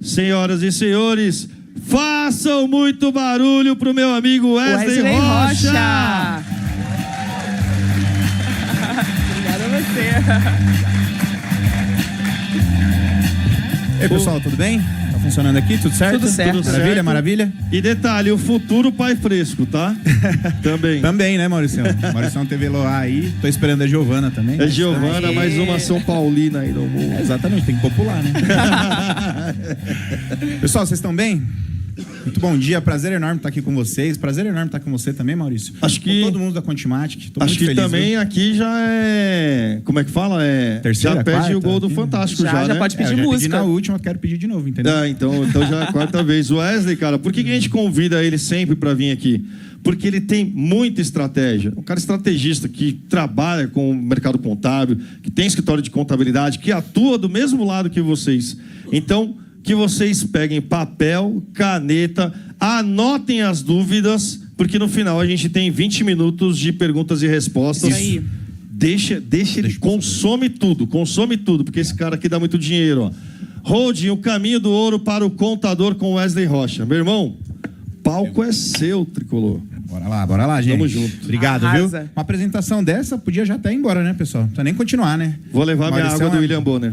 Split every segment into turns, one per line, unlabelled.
Senhoras e senhores, façam muito barulho pro meu amigo Wesley Rocha.
Obrigada a você.
E aí, pessoal, tudo bem? Tá funcionando aqui? Tudo certo?
Tudo certo.
Maravilha,
certo.
maravilha?
E detalhe, o futuro pai fresco, tá? Também.
Também, né, Mauricião? Mauricião teve Eloá aí. Tô esperando a Giovana também.
É Giovana, mais uma São Paulina aí no mundo.
Exatamente, tem que popular, né? Pessoal, vocês estão bem? Muito bom dia, prazer enorme estar aqui com vocês. Prazer enorme estar com você também, Maurício.
Acho que
com todo mundo da Contimatic.
Acho que também, viu? Aqui já é... Como é que fala?
Terceira,
já pede
quarta,
o gol do
aqui,
Fantástico
já
né?
pode pedir
eu já
música.
pedi na última, quero pedir de novo, entendeu?
Então já é a quarta vez. O Wesley, cara, por que a gente convida ele sempre para vir aqui? Porque ele tem muita estratégia. Um cara estrategista que trabalha com o mercado contábil, que tem escritório de contabilidade, que atua do mesmo lado que vocês. Então, que vocês peguem papel, caneta, anotem as dúvidas, porque no final a gente tem 20 minutos de perguntas e respostas.
Isso aí.
Deixa ele, consome tudo, porque esse cara aqui dá muito dinheiro, ó. Holding, o caminho do ouro para o contador com Wesley Rocha. Meu irmão, palco é seu, Tricolor.
Bora lá, gente.
Tamo junto.
Obrigado,
Arrasa.
viu? Uma apresentação dessa podia já até ir embora, né, pessoal? Não precisa nem continuar, né?
Vou levar minha
Mauricião
água do William Bonner.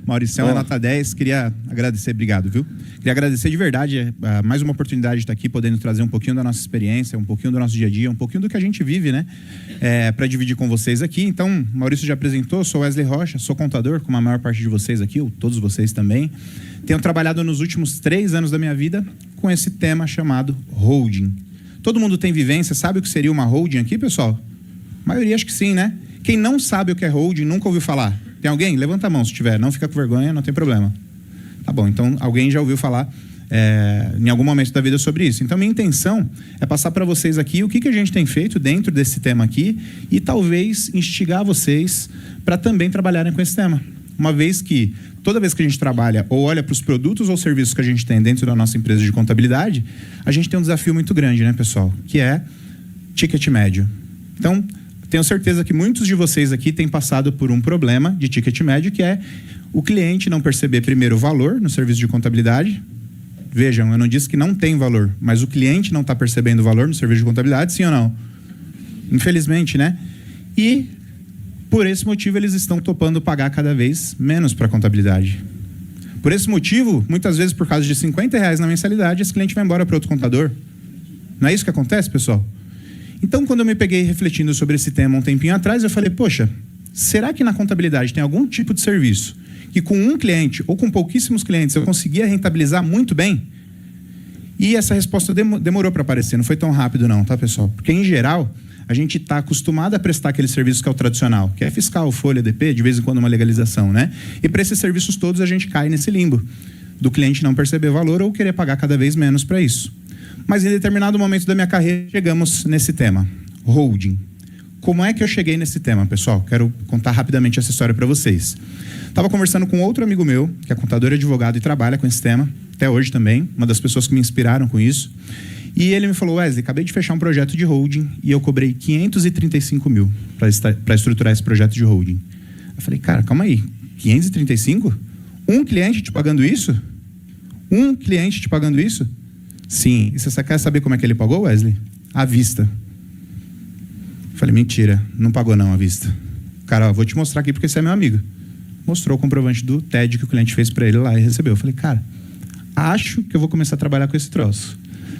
Mauricião é nota 10. Queria agradecer, obrigado, viu? Queria agradecer de verdade mais uma oportunidade de estar aqui, podendo trazer um pouquinho da nossa experiência, um pouquinho do nosso dia a dia, um pouquinho do que a gente vive, né? Para dividir com vocês aqui. Então, Maurício já apresentou, sou Wesley Rocha, sou contador, como a maior parte de vocês aqui, ou todos vocês também. Tenho trabalhado nos últimos 3 anos da minha vida com esse tema chamado holding. Todo mundo tem vivência, sabe o que seria uma holding aqui, pessoal? A maioria acho que sim, né? Quem não sabe o que é holding, nunca ouviu falar. Tem alguém? Levanta a mão se tiver. Não fica com vergonha, não tem problema. Tá bom, então alguém já ouviu falar em algum momento da vida sobre isso. Então minha intenção é passar para vocês aqui o que a gente tem feito dentro desse tema aqui e talvez instigar vocês para também trabalharem com esse tema. Uma vez que, toda vez que a gente trabalha ou olha para os produtos ou serviços que a gente tem dentro da nossa empresa de contabilidade, a gente tem um desafio muito grande, né, pessoal? Que é ticket médio. Então, tenho certeza que muitos de vocês aqui têm passado por um problema de ticket médio, que é o cliente não perceber primeiro o valor no serviço de contabilidade. Vejam, eu não disse que não tem valor, mas o cliente não está percebendo o valor no serviço de contabilidade, sim ou não? Infelizmente, né? E por esse motivo, eles estão topando pagar cada vez menos para a contabilidade. Por esse motivo, muitas vezes, por causa de R$50 na mensalidade, esse cliente vai embora para outro contador. Não é isso que acontece, pessoal? Então, quando eu me peguei refletindo sobre esse tema um tempinho atrás, eu falei, poxa, será que na contabilidade tem algum tipo de serviço que com um cliente ou com pouquíssimos clientes eu conseguia rentabilizar muito bem? E essa resposta demorou para aparecer, não foi tão rápido não, tá, pessoal? Porque, em geral, a gente está acostumado a prestar aquele serviço que é o tradicional, que é fiscal, folha, DP, de vez em quando uma legalização, né? E para esses serviços todos a gente cai nesse limbo do cliente não perceber valor ou querer pagar cada vez menos para isso. Mas em determinado momento da minha carreira, chegamos nesse tema, holding. Como é que eu cheguei nesse tema, pessoal? Quero contar rapidamente essa história para vocês. Estava conversando com outro amigo meu, que é contador e advogado e trabalha com esse tema, até hoje também, uma das pessoas que me inspiraram com isso. E ele me falou, Wesley, acabei de fechar um projeto de holding e eu cobrei 535 mil para estruturar esse projeto de holding. Eu falei, cara, calma aí, 535? Um cliente te pagando isso? Um cliente te pagando isso? Sim. E você quer saber como é que ele pagou, Wesley? À vista. Eu falei, mentira, não pagou não à vista. Cara, ó, vou te mostrar aqui porque você é meu amigo. Mostrou o comprovante do TED que o cliente fez para ele lá e recebeu. Eu falei, cara, acho que eu vou começar a trabalhar com esse troço.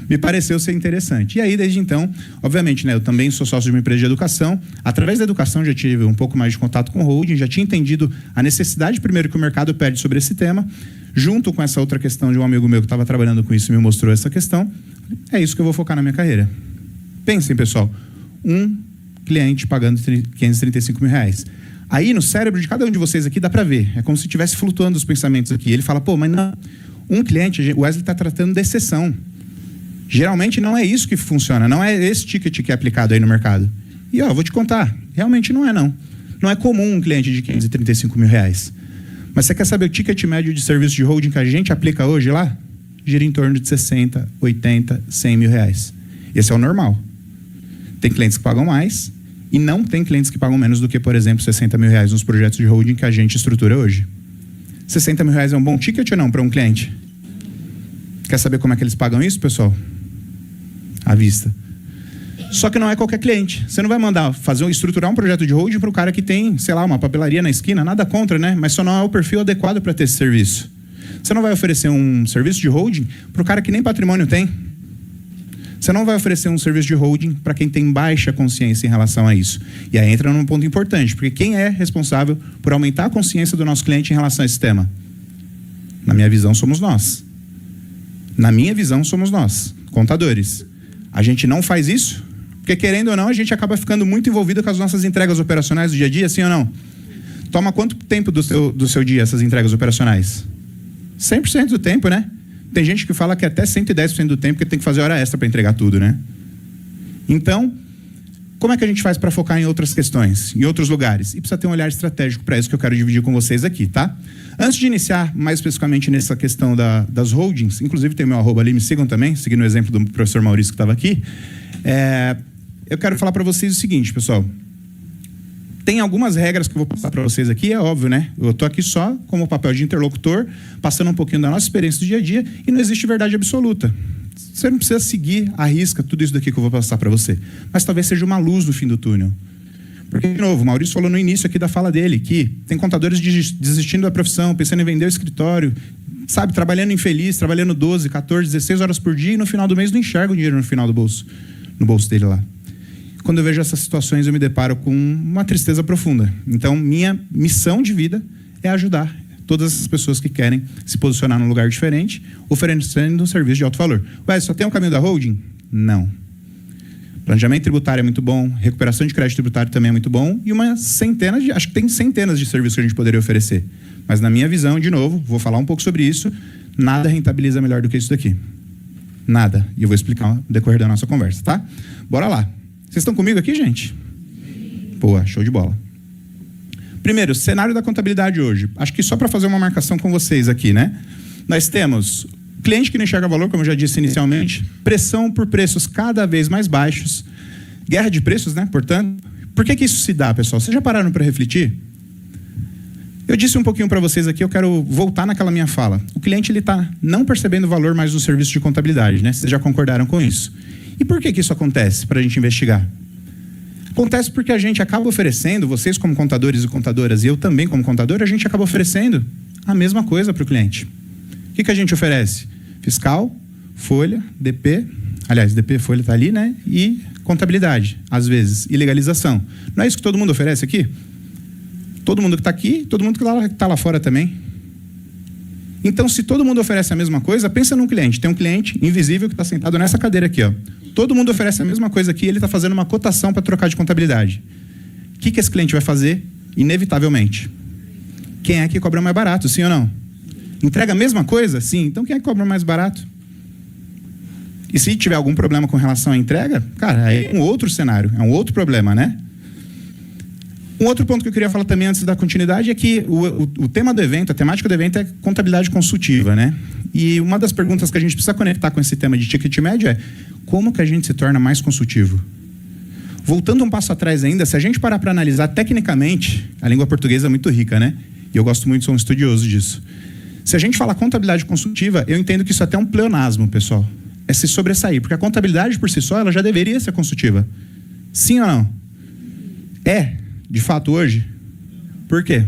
Me pareceu ser interessante. E aí, desde então, obviamente, né, eu também sou sócio de uma empresa de educação. Através da educação, já tive um pouco mais de contato com o holding, já tinha entendido a necessidade, primeiro, que o mercado pede sobre esse tema, junto com essa outra questão de um amigo meu que estava trabalhando com isso e me mostrou essa questão. É isso que eu vou focar na minha carreira. Pensem, pessoal, um cliente pagando 535 mil reais. Aí, no cérebro de cada um de vocês aqui, dá para ver. É como se estivesse flutuando os pensamentos aqui. Ele fala, pô, mas não, um cliente, o Wesley está tratando de exceção. Geralmente não é isso que funciona, não é esse ticket que é aplicado aí no mercado. E ó, vou te contar, realmente não é não. Não é comum um cliente de 535 mil reais. Mas você quer saber o ticket médio de serviço de holding que a gente aplica hoje lá? Gira em torno de 60, 80, 100 mil reais. Esse é o normal. Tem clientes que pagam mais e não tem clientes que pagam menos do que, por exemplo, 60 mil reais nos projetos de holding que a gente estrutura hoje. R$60 mil é um bom ticket ou não para um cliente? Quer saber como é que eles pagam isso, pessoal? À vista. Só que não é qualquer cliente. Você não vai mandar estruturar um projeto de holding para o cara que tem, sei lá, uma papelaria na esquina, nada contra, né? Mas só não é o perfil adequado para ter esse serviço. Você não vai oferecer um serviço de holding para o cara que nem patrimônio tem. Você não vai oferecer um serviço de holding para quem tem baixa consciência em relação a isso. E aí entra num ponto importante, porque quem é responsável por aumentar a consciência do nosso cliente em relação a esse tema? Na minha visão, somos nós. Na minha visão, somos nós, contadores. A gente não faz isso, porque querendo ou não, a gente acaba ficando muito envolvido com as nossas entregas operacionais do dia a dia, sim ou não? Toma quanto tempo do seu dia essas entregas operacionais? 100% do tempo, né? Tem gente que fala que até 110% do tempo que tem que fazer hora extra para entregar tudo, né? Então, como é que a gente faz para focar em outras questões, em outros lugares? E precisa ter um olhar estratégico para isso que eu quero dividir com vocês aqui, tá? Antes de iniciar mais especificamente nessa questão das holdings, inclusive tem meu @ ali, me sigam também, seguindo o exemplo do professor Maurício que estava aqui, eu quero falar para vocês o seguinte, pessoal. Tem algumas regras que eu vou passar para vocês aqui, é óbvio, né? Eu estou aqui só como papel de interlocutor, passando um pouquinho da nossa experiência do dia a dia, e não existe verdade absoluta. Você não precisa seguir à risca tudo isso daqui que eu vou passar para você. Mas talvez seja uma luz no fim do túnel. Porque, de novo, o Maurício falou no início aqui da fala dele, que tem contadores desistindo da profissão, pensando em vender o escritório, sabe, trabalhando infeliz, trabalhando 12, 14, 16 horas por dia, e no final do mês não enxerga o dinheiro no bolso dele lá. Quando eu vejo essas situações, eu me deparo com uma tristeza profunda. Então, minha missão de vida é ajudar todas essas pessoas que querem se posicionar num lugar diferente, oferecendo um serviço de alto valor. Ué, só tem um caminho da holding? Não. Planejamento tributário é muito bom, recuperação de crédito tributário também é muito bom, e acho que tem centenas de serviços que a gente poderia oferecer. Mas na minha visão, de novo, vou falar um pouco sobre isso, nada rentabiliza melhor do que isso daqui. Nada. E eu vou explicar no decorrer da nossa conversa, tá? Bora lá. Vocês estão comigo aqui, gente? Boa, show de bola. Primeiro, cenário da contabilidade hoje. Acho que só para fazer uma marcação com vocês aqui, né? Nós temos cliente que não enxerga valor, como eu já disse inicialmente, pressão por preços cada vez mais baixos, guerra de preços, né? Portanto, por que isso se dá, pessoal? Vocês já pararam para refletir? Eu disse um pouquinho para vocês aqui, eu quero voltar naquela minha fala. O cliente está não percebendo o valor mais do serviço de contabilidade, né? Vocês já concordaram com isso? E por que isso acontece, para a gente investigar? Acontece porque a gente acaba oferecendo, vocês como contadores e contadoras, e eu também como contador, a gente acaba oferecendo a mesma coisa para o cliente. O que a gente oferece? Fiscal, folha, DP, aliás, DP, folha está ali, né? E contabilidade, às vezes, e legalização. Não é isso que todo mundo oferece aqui? Todo mundo que está aqui, todo mundo que está lá fora também. Então, se todo mundo oferece a mesma coisa, pensa num cliente. Tem um cliente invisível que está sentado nessa cadeira aqui, ó. Todo mundo oferece a mesma coisa aqui, ele está fazendo uma cotação para trocar de contabilidade. O que esse cliente vai fazer? Inevitavelmente. Quem é que cobra mais barato, sim ou não? Entrega a mesma coisa? Sim. Então, quem é que cobra mais barato? E se tiver algum problema com relação à entrega, cara, é um outro cenário, é um outro problema, né? Um outro ponto que eu queria falar também antes da continuidade é que o tema do evento, a temática do evento é contabilidade consultiva, né? E uma das perguntas que a gente precisa conectar com esse tema de ticket médio é como que a gente se torna mais consultivo? Voltando um passo atrás ainda, se a gente parar para analisar tecnicamente, a língua portuguesa é muito rica, né? E eu gosto muito, sou um estudioso disso. Se a gente falar contabilidade consultiva, eu entendo que isso até é um pleonasmo, pessoal. É se sobressair, porque a contabilidade por si só, ela já deveria ser consultiva. Sim ou não? É. De fato, hoje? Por quê?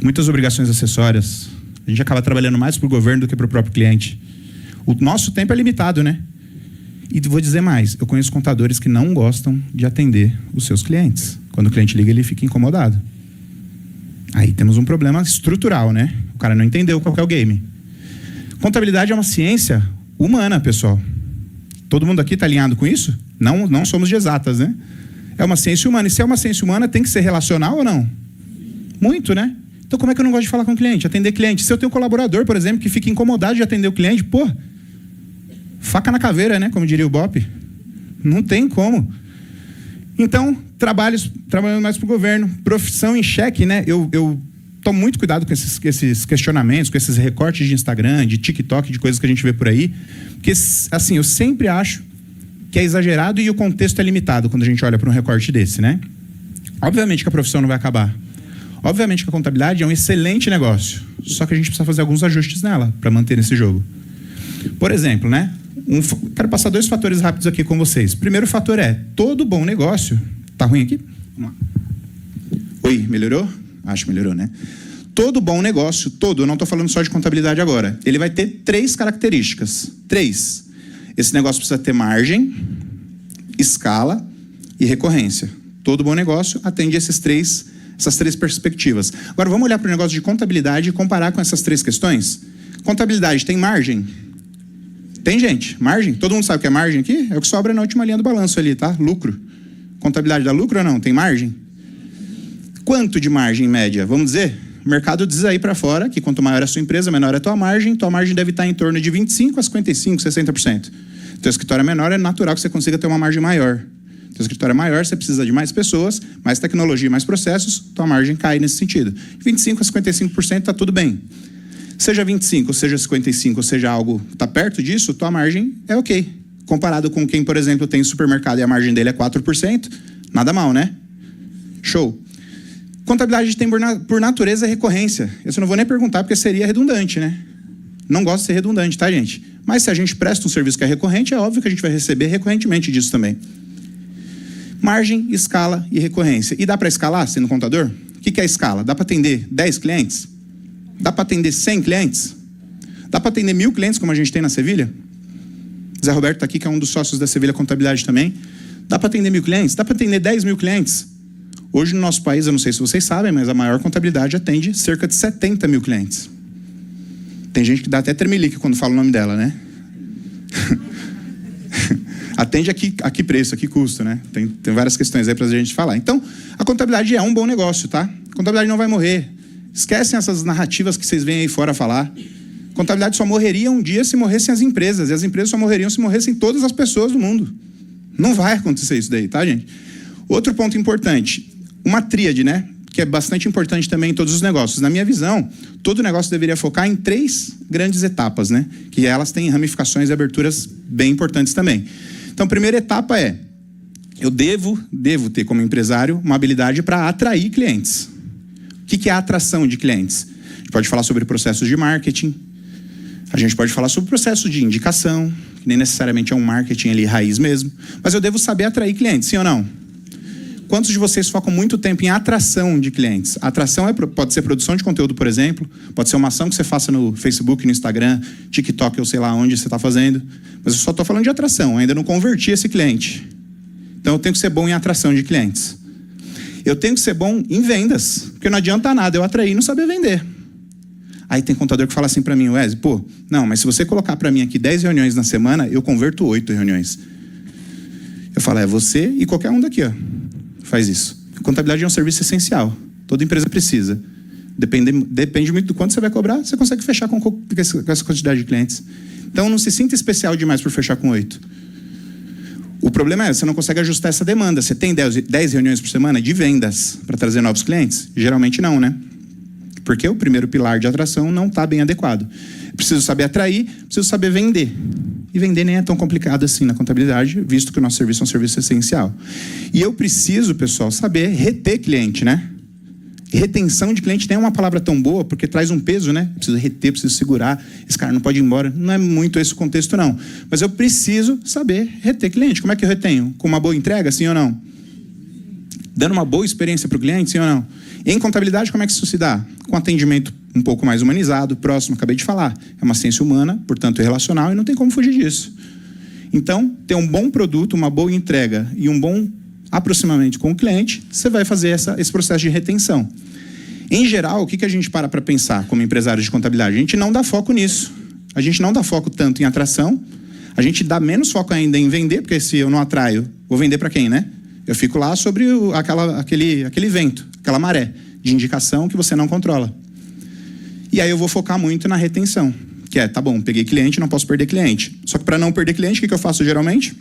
Muitas obrigações acessórias. A gente acaba trabalhando mais para o governo do que para o próprio cliente. O nosso tempo é limitado, né? E vou dizer mais. Eu conheço contadores que não gostam de atender os seus clientes. Quando o cliente liga, ele fica incomodado. Aí temos um problema estrutural, né? O cara não entendeu qual que é o game. Contabilidade é uma ciência humana, pessoal. Todo mundo aqui está alinhado com isso? Não somos de exatas, né? É uma ciência humana. E se é uma ciência humana, tem que ser relacional ou não? Muito, né? Então, como é que eu não gosto de falar com o cliente? Atender cliente. Se eu tenho um colaborador, por exemplo, que fica incomodado de atender o cliente, pô, faca na caveira, né? Como diria o Bop. Não tem como. Então, trabalhando mais para o governo. Profissão em xeque, né? Eu tomo muito cuidado com esses questionamentos, com esses recortes de Instagram, de TikTok, de coisas que a gente vê por aí. Porque, assim, eu sempre acho que é exagerado e o contexto é limitado quando a gente olha para um recorte desse, né? Obviamente que a profissão não vai acabar. Obviamente que a contabilidade é um excelente negócio, só que a gente precisa fazer alguns ajustes nela para manter esse jogo. Por exemplo, né? Quero passar 2 fatores rápidos aqui com vocês. Primeiro fator é, todo bom negócio... Tá ruim aqui? Vamos lá. Oi, melhorou? Acho que melhorou, né? Todo bom negócio, eu não estou falando só de contabilidade agora, ele vai ter 3 características. 3. Esse negócio precisa ter margem, escala e recorrência. Todo bom negócio atende essas três perspectivas. Agora, vamos olhar para o negócio de contabilidade e comparar com essas 3 questões. Contabilidade tem margem? Tem, gente? Margem? Todo mundo sabe o que é margem aqui? É o que sobra na última linha do balanço ali, tá? Lucro. Contabilidade dá lucro ou não? Tem margem? Quanto de margem média? Vamos dizer? O mercado diz aí para fora que quanto maior a sua empresa, menor é a tua margem deve estar em torno de 25% a 55%, 60%. Teu escritório é menor, é natural que você consiga ter uma margem maior. Teu escritório é maior, você precisa de mais pessoas, mais tecnologia, mais processos, tua margem cai nesse sentido. 25% a 55% está tudo bem. Seja 25%, ou seja 55%, ou seja algo está perto disso, tua margem é ok. Comparado com quem, por exemplo, tem supermercado e a margem dele é 4%, nada mal, né? Show. Contabilidade tem por natureza recorrência. Eu não vou nem perguntar porque seria redundante, né? Não gosto de ser redundante, tá, gente? Mas se a gente presta um serviço que é recorrente, é óbvio que a gente vai receber recorrentemente disso também. Margem, escala e recorrência. E dá para escalar sendo contador? O que é escala? Dá para atender 10 clientes? Dá para atender 100 clientes? Dá para atender 1.000 clientes como a gente tem na Sevilha? Zé Roberto está aqui, que é um dos sócios da Sevilha Contabilidade também. Dá para atender 1.000 clientes? Dá para atender 10.000 clientes? Hoje no nosso país, eu não sei se vocês sabem, mas a maior contabilidade atende cerca de 70.000 clientes. Tem gente que dá até tremelique quando fala o nome dela, né? Atende a que preço, a que custo, né? Tem várias questões aí para a gente falar. Então, a contabilidade é um bom negócio, tá? A contabilidade não vai morrer. Esquecem essas narrativas que vocês veem aí fora falar. A contabilidade só morreria um dia se morressem as empresas. E as empresas só morreriam se morressem todas as pessoas do mundo. Não vai acontecer isso daí, tá, gente? Outro ponto importante. Uma tríade, né? Que é bastante importante também em todos os negócios. Na minha visão, todo negócio deveria focar em 3 grandes etapas, né? Que elas têm ramificações e aberturas bem importantes também. Então, a primeira etapa é, eu devo ter como empresário uma habilidade para atrair clientes. O que é a atração de clientes? A gente pode falar sobre processos de marketing, a gente pode falar sobre processo de indicação, que nem necessariamente é um marketing ali raiz mesmo, mas eu devo saber atrair clientes, sim ou não? Quantos de vocês focam muito tempo em atração de clientes? A atração pode ser produção de conteúdo, por exemplo, pode ser uma ação que você faça no Facebook, no Instagram, TikTok, ou sei lá onde você está fazendo. Mas eu só estou falando de atração, ainda não converti esse cliente. Então eu tenho que ser bom em atração de clientes. Eu tenho que ser bom em vendas, porque não adianta nada eu atrair e não saber vender. Aí tem contador que fala assim para mim, Wesley, não, mas se você colocar para mim aqui 10 reuniões na semana, eu converto 8 reuniões. Eu falo, é você e qualquer um daqui, ó. Faz isso. A contabilidade é um serviço essencial. Toda empresa precisa. Depende muito do quanto você vai cobrar, você consegue fechar com essa quantidade de clientes. Então, não se sinta especial demais por fechar com 8. O problema é, você não consegue ajustar essa demanda. Você tem 10 reuniões por semana de vendas para trazer novos clientes? Geralmente não, né? Porque o primeiro pilar de atração não está bem adequado. Preciso saber atrair, preciso saber vender. E vender nem é tão complicado assim na contabilidade, visto que o nosso serviço é um serviço essencial. E eu preciso, pessoal, saber reter cliente, né? Retenção de cliente nem é uma palavra tão boa, porque traz um peso, né? Preciso reter, preciso segurar, esse cara não pode ir embora. Não é muito esse o contexto, não. Mas eu preciso saber reter cliente. Como é que eu retenho? Com uma boa entrega, sim ou não? Dando uma boa experiência para o cliente, sim ou não? Em contabilidade, como é que isso se dá? Com atendimento um pouco mais humanizado, próximo, acabei de falar. É uma ciência humana, portanto relacional, e não tem como fugir disso. Então, ter um bom produto, uma boa entrega e um bom aproximamento com o cliente, você vai fazer esse processo de retenção. Em geral, o que a gente para pensar como empresário de contabilidade? A gente não dá foco nisso. A gente não dá foco tanto em atração, a gente dá menos foco ainda em vender, porque se eu não atraio, vou vender para quem, né? Eu fico lá sobre aquele vento, aquela maré de indicação que você não controla. E aí eu vou focar muito na retenção, que é, tá bom, peguei cliente, não posso perder cliente. Só que para não perder cliente, o que eu faço geralmente?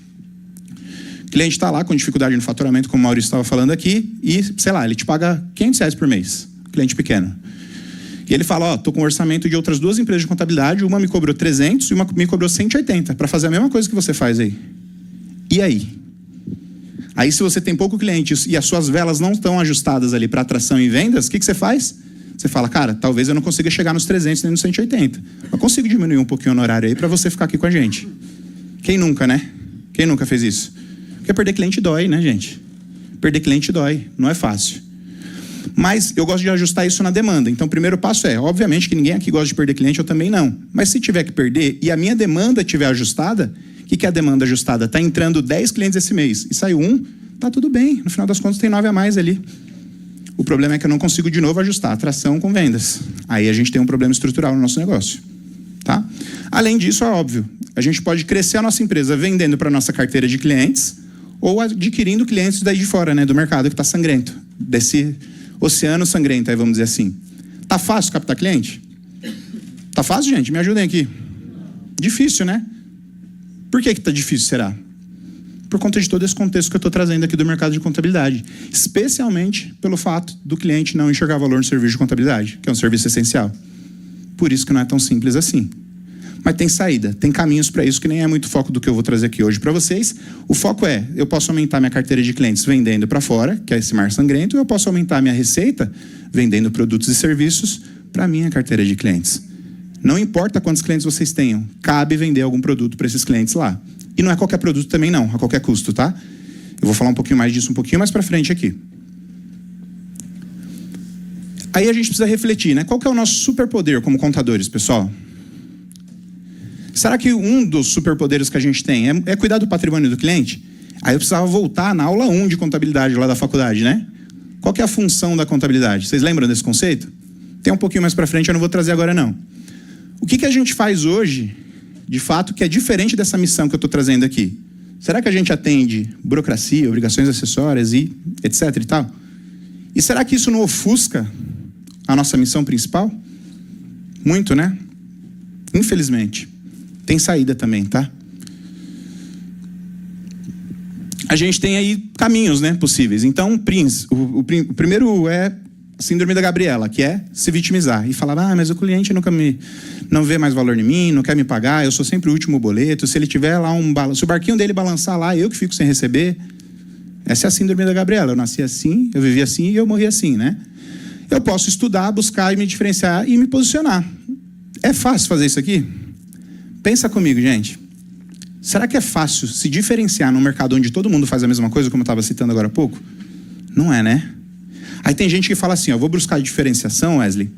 O cliente está lá com dificuldade no faturamento, como o Maurício estava falando aqui, e, sei lá, ele te paga R$500 por mês, cliente pequeno. E ele fala, tô com um orçamento de outras 2 empresas de contabilidade, uma me cobrou 300 e uma me cobrou 180, para fazer a mesma coisa que você faz aí. E aí? Aí, se você tem pouco cliente e as suas velas não estão ajustadas ali para atração e vendas, o que você faz? Você fala, cara, talvez eu não consiga chegar nos 300 nem nos 180. Eu consigo diminuir um pouquinho o honorário aí para você ficar aqui com a gente. Quem nunca, né? Quem nunca fez isso? Porque perder cliente dói, né, gente? Perder cliente dói, não é fácil. Mas eu gosto de ajustar isso na demanda. Então, o primeiro passo é, obviamente que ninguém aqui gosta de perder cliente, eu também não. Mas se tiver que perder e a minha demanda estiver ajustada, o que é a demanda ajustada? Está entrando 10 clientes esse mês e saiu um, tá tudo bem. No final das contas tem 9 a mais ali. O problema é que eu não consigo de novo ajustar atração com vendas. Aí a gente tem um problema estrutural no nosso negócio. Tá? Além disso, é óbvio, a gente pode crescer a nossa empresa vendendo para a nossa carteira de clientes ou adquirindo clientes daí de fora, né, do mercado que está sangrento. Desse oceano sangrento, aí vamos dizer assim. Tá fácil captar cliente? Tá fácil, gente? Me ajudem aqui. Difícil, né? Por que tá difícil, será? Por conta de todo esse contexto que eu estou trazendo aqui do mercado de contabilidade. Especialmente pelo fato do cliente não enxergar valor no serviço de contabilidade, que é um serviço essencial. Por isso que não é tão simples assim. Mas tem saída, tem caminhos para isso, que nem é muito foco do que eu vou trazer aqui hoje para vocês. O foco é, eu posso aumentar minha carteira de clientes vendendo para fora, que é esse mar sangrento, ou eu posso aumentar minha receita vendendo produtos e serviços para minha carteira de clientes. Não importa quantos clientes vocês tenham, cabe vender algum produto para esses clientes lá. E não é qualquer produto também não, a qualquer custo, tá? Eu vou falar um pouquinho mais disso um pouquinho mais para frente aqui. Aí a gente precisa refletir, né? Qual que é o nosso superpoder como contadores, pessoal? Será que um dos superpoderes que a gente tem é cuidar do patrimônio do cliente? Aí eu precisava voltar na aula 1 de contabilidade lá da faculdade, né? Qual que é a função da contabilidade? Vocês lembram desse conceito? Tem um pouquinho mais para frente, eu não vou trazer agora não. O que a gente faz hoje, de fato, que é diferente dessa missão que eu estou trazendo aqui? Será que a gente atende burocracia, obrigações acessórias e etc e tal? E será que isso não ofusca a nossa missão principal? Muito, né? Infelizmente. Tem saída também, tá? A gente tem aí caminhos, né, possíveis. Então, o primeiro é a síndrome da Gabriela, que é se vitimizar. E falar, mas o cliente não vê mais valor em mim, não quer me pagar, eu sou sempre o último boleto. Se ele tiver lá se o barquinho dele balançar lá, eu que fico sem receber. Essa é a síndrome da Gabriela. Eu nasci assim, eu vivi assim e eu morri assim, né? Eu posso estudar, buscar e me diferenciar e me posicionar. É fácil fazer isso aqui? Pensa comigo, gente. Será que é fácil se diferenciar num mercado onde todo mundo faz a mesma coisa, como eu estava citando agora há pouco? Não é, né? Aí tem gente que fala assim, vou buscar diferenciação, Wesley,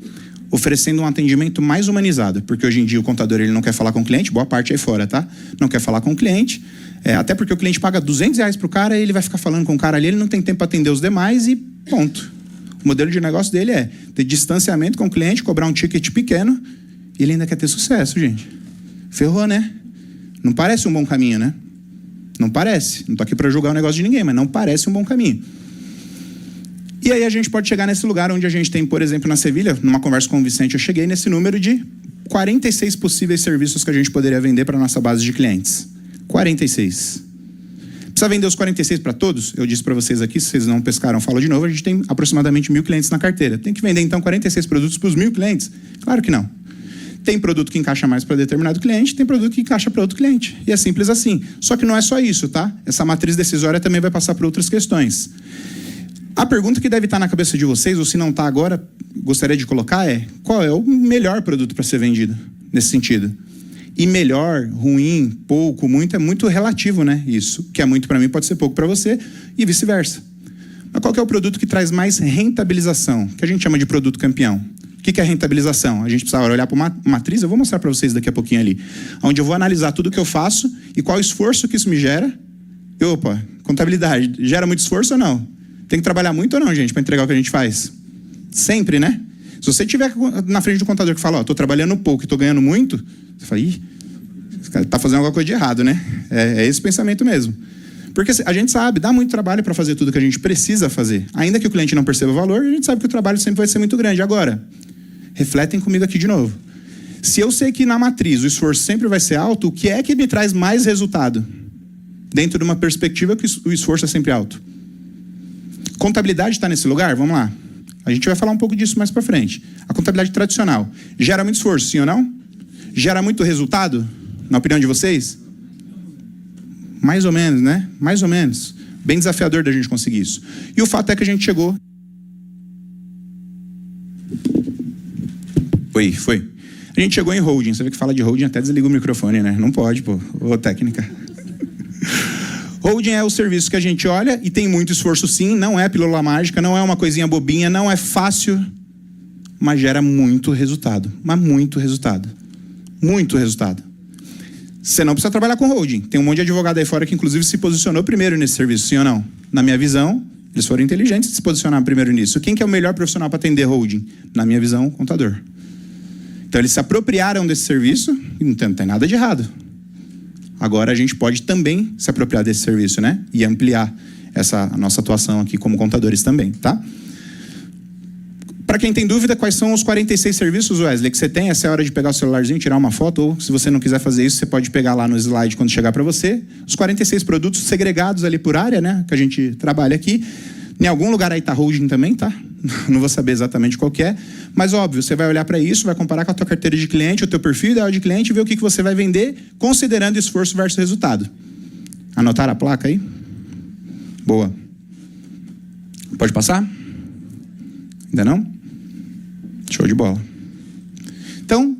oferecendo um atendimento mais humanizado, porque hoje em dia o contador ele não quer falar com o cliente, boa parte aí fora, tá? Não quer falar com o cliente, até porque o cliente paga R$200 pro cara, ele vai ficar falando com o cara ali, ele não tem tempo para atender os demais e ponto. O modelo de negócio dele é ter distanciamento com o cliente, cobrar um ticket pequeno, e ele ainda quer ter sucesso, gente. Ferrou, né? Não parece um bom caminho, né? Não parece. Não tô aqui para julgar o negócio de ninguém, mas não parece um bom caminho. E aí a gente pode chegar nesse lugar onde a gente tem, por exemplo, na Sevilha, numa conversa com o Vicente, eu cheguei nesse número de 46 possíveis serviços que a gente poderia vender para a nossa base de clientes. 46. Precisa vender os 46 para todos? Eu disse para vocês aqui, se vocês não pescaram, falo de novo, a gente tem aproximadamente 1.000 clientes na carteira. Tem que vender, então, 46 produtos para os 1.000 clientes? Claro que não. Tem produto que encaixa mais para determinado cliente, tem produto que encaixa para outro cliente. E é simples assim. Só que não é só isso, tá? Essa matriz decisória também vai passar por outras questões. A pergunta que deve estar na cabeça de vocês, ou se não está agora, gostaria de colocar é: qual é o melhor produto para ser vendido nesse sentido? E melhor, ruim, pouco, muito, é muito relativo, né? Isso, que é muito para mim, pode ser pouco para você e vice-versa. Mas qual que é o produto que traz mais rentabilização? Que a gente chama de produto campeão. O que é rentabilização? A gente precisa olhar para uma matriz, eu vou mostrar para vocês daqui a pouquinho ali, onde eu vou analisar tudo que eu faço e qual esforço que isso me gera. E, opa, contabilidade, gera muito esforço ou não? Tem que trabalhar muito ou não, gente, para entregar o que a gente faz? Sempre, né? Se você estiver na frente do contador que fala, estou trabalhando pouco e estou ganhando muito, você fala, esse cara está fazendo alguma coisa de errado, né? É esse pensamento mesmo. Porque a gente sabe, dá muito trabalho para fazer tudo que a gente precisa fazer. Ainda que o cliente não perceba o valor, a gente sabe que o trabalho sempre vai ser muito grande. Agora, refletem comigo aqui de novo. Se eu sei que na matriz o esforço sempre vai ser alto, o que é que me traz mais resultado? Dentro de uma perspectiva que o esforço é sempre alto. Contabilidade está nesse lugar? Vamos lá. A gente vai falar um pouco disso mais para frente. A contabilidade tradicional gera muito esforço, sim ou não? Gera muito resultado, na opinião de vocês? Mais ou menos, né? Mais ou menos. Bem desafiador da gente conseguir isso. E o fato é que a gente chegou... Foi. A gente chegou em holding. Você vê que fala de holding, até desliga o microfone, né? Não pode, pô. Ô, técnica. Holding é o serviço que a gente olha e tem muito esforço, sim. Não é pílula mágica, não é uma coisinha bobinha, não é fácil, mas gera muito resultado. Mas muito resultado. Muito resultado. Você não precisa trabalhar com holding. Tem um monte de advogado aí fora que, inclusive, se posicionou primeiro nesse serviço, sim ou não? Na minha visão, eles foram inteligentes de se posicionar primeiro nisso. Quem que é o melhor profissional para atender holding? Na minha visão, o contador. Então, eles se apropriaram desse serviço e não tem nada de errado. Agora, a gente pode também se apropriar desse serviço, né? E ampliar a nossa atuação aqui como contadores também, tá? Para quem tem dúvida, quais são os 46 serviços, Wesley, que você tem? Essa é a hora de pegar o celularzinho, tirar uma foto, ou se você não quiser fazer isso, você pode pegar lá no slide quando chegar para você. Os 46 produtos segregados ali por área, né? Que a gente trabalha aqui. Em algum lugar aí tá holding também, tá? Não vou saber exatamente qual que é. Mas, óbvio, você vai olhar para isso, vai comparar com a tua carteira de cliente, o teu perfil ideal de cliente e ver o que você vai vender, considerando esforço versus resultado. Anotaram a placa aí? Boa. Pode passar? Ainda não? Show de bola. Então,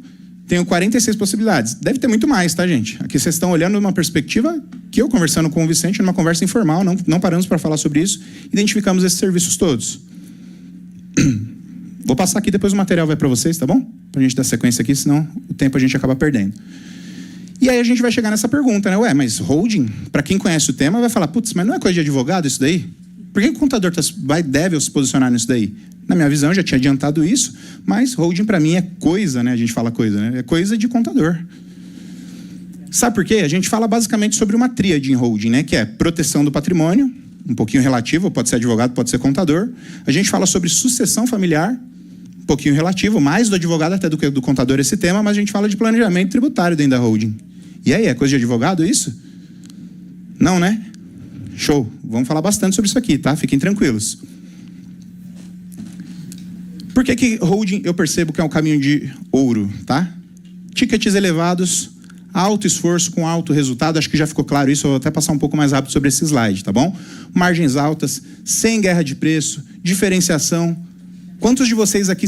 tenho 46 possibilidades. Deve ter muito mais, tá, gente? Aqui vocês estão olhando numa perspectiva que eu, conversando com o Vicente, numa conversa informal, não paramos para falar sobre isso, identificamos esses serviços todos. Vou passar aqui, depois o material vai para vocês, tá bom? Pra gente dar sequência aqui, senão o tempo a gente acaba perdendo. E aí a gente vai chegar nessa pergunta, né? Ué, mas holding, para quem conhece o tema, vai falar, putz, mas não é coisa de advogado isso daí? Por que o contador deve se posicionar nisso daí? Na minha visão, eu já tinha adiantado isso, mas holding para mim é coisa, né? A gente fala coisa, né? É coisa de contador. Sabe por quê? A gente fala basicamente sobre uma tríade em holding, né? Que é proteção do patrimônio, um pouquinho relativo, pode ser advogado, pode ser contador. A gente fala sobre sucessão familiar, um pouquinho relativo, mais do advogado até do que do contador esse tema, mas a gente fala de planejamento tributário dentro da holding. E aí, é coisa de advogado isso? Não, né? Show. Vamos falar bastante sobre isso aqui, tá? Fiquem tranquilos. Por que holding eu percebo que é um caminho de ouro, tá? Tickets elevados, alto esforço com alto resultado. Acho que já ficou claro isso, eu vou até passar um pouco mais rápido sobre esse slide, tá bom? Margens altas, sem guerra de preço, diferenciação. Quantos de vocês aqui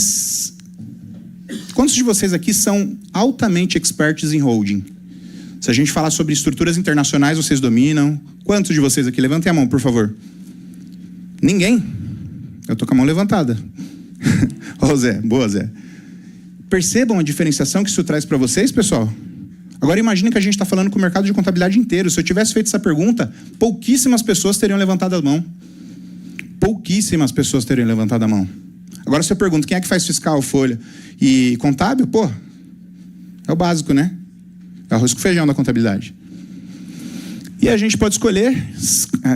são altamente experts em holding? Se a gente falar sobre estruturas internacionais, vocês dominam? Quantos de vocês aqui? Levantem a mão, por favor. Ninguém? Eu tô com a mão levantada. Ô, Zé. Boa, Zé. Percebam a diferenciação que isso traz para vocês, pessoal? Agora imagine que a gente está falando com o mercado de contabilidade inteiro. Se eu tivesse feito essa pergunta, pouquíssimas pessoas teriam levantado a mão. Pouquíssimas pessoas teriam levantado a mão. Agora se eu pergunto, quem é que faz fiscal, folha e contábil? Pô, é o básico, né? É o arroz com feijão da contabilidade. E a gente pode escolher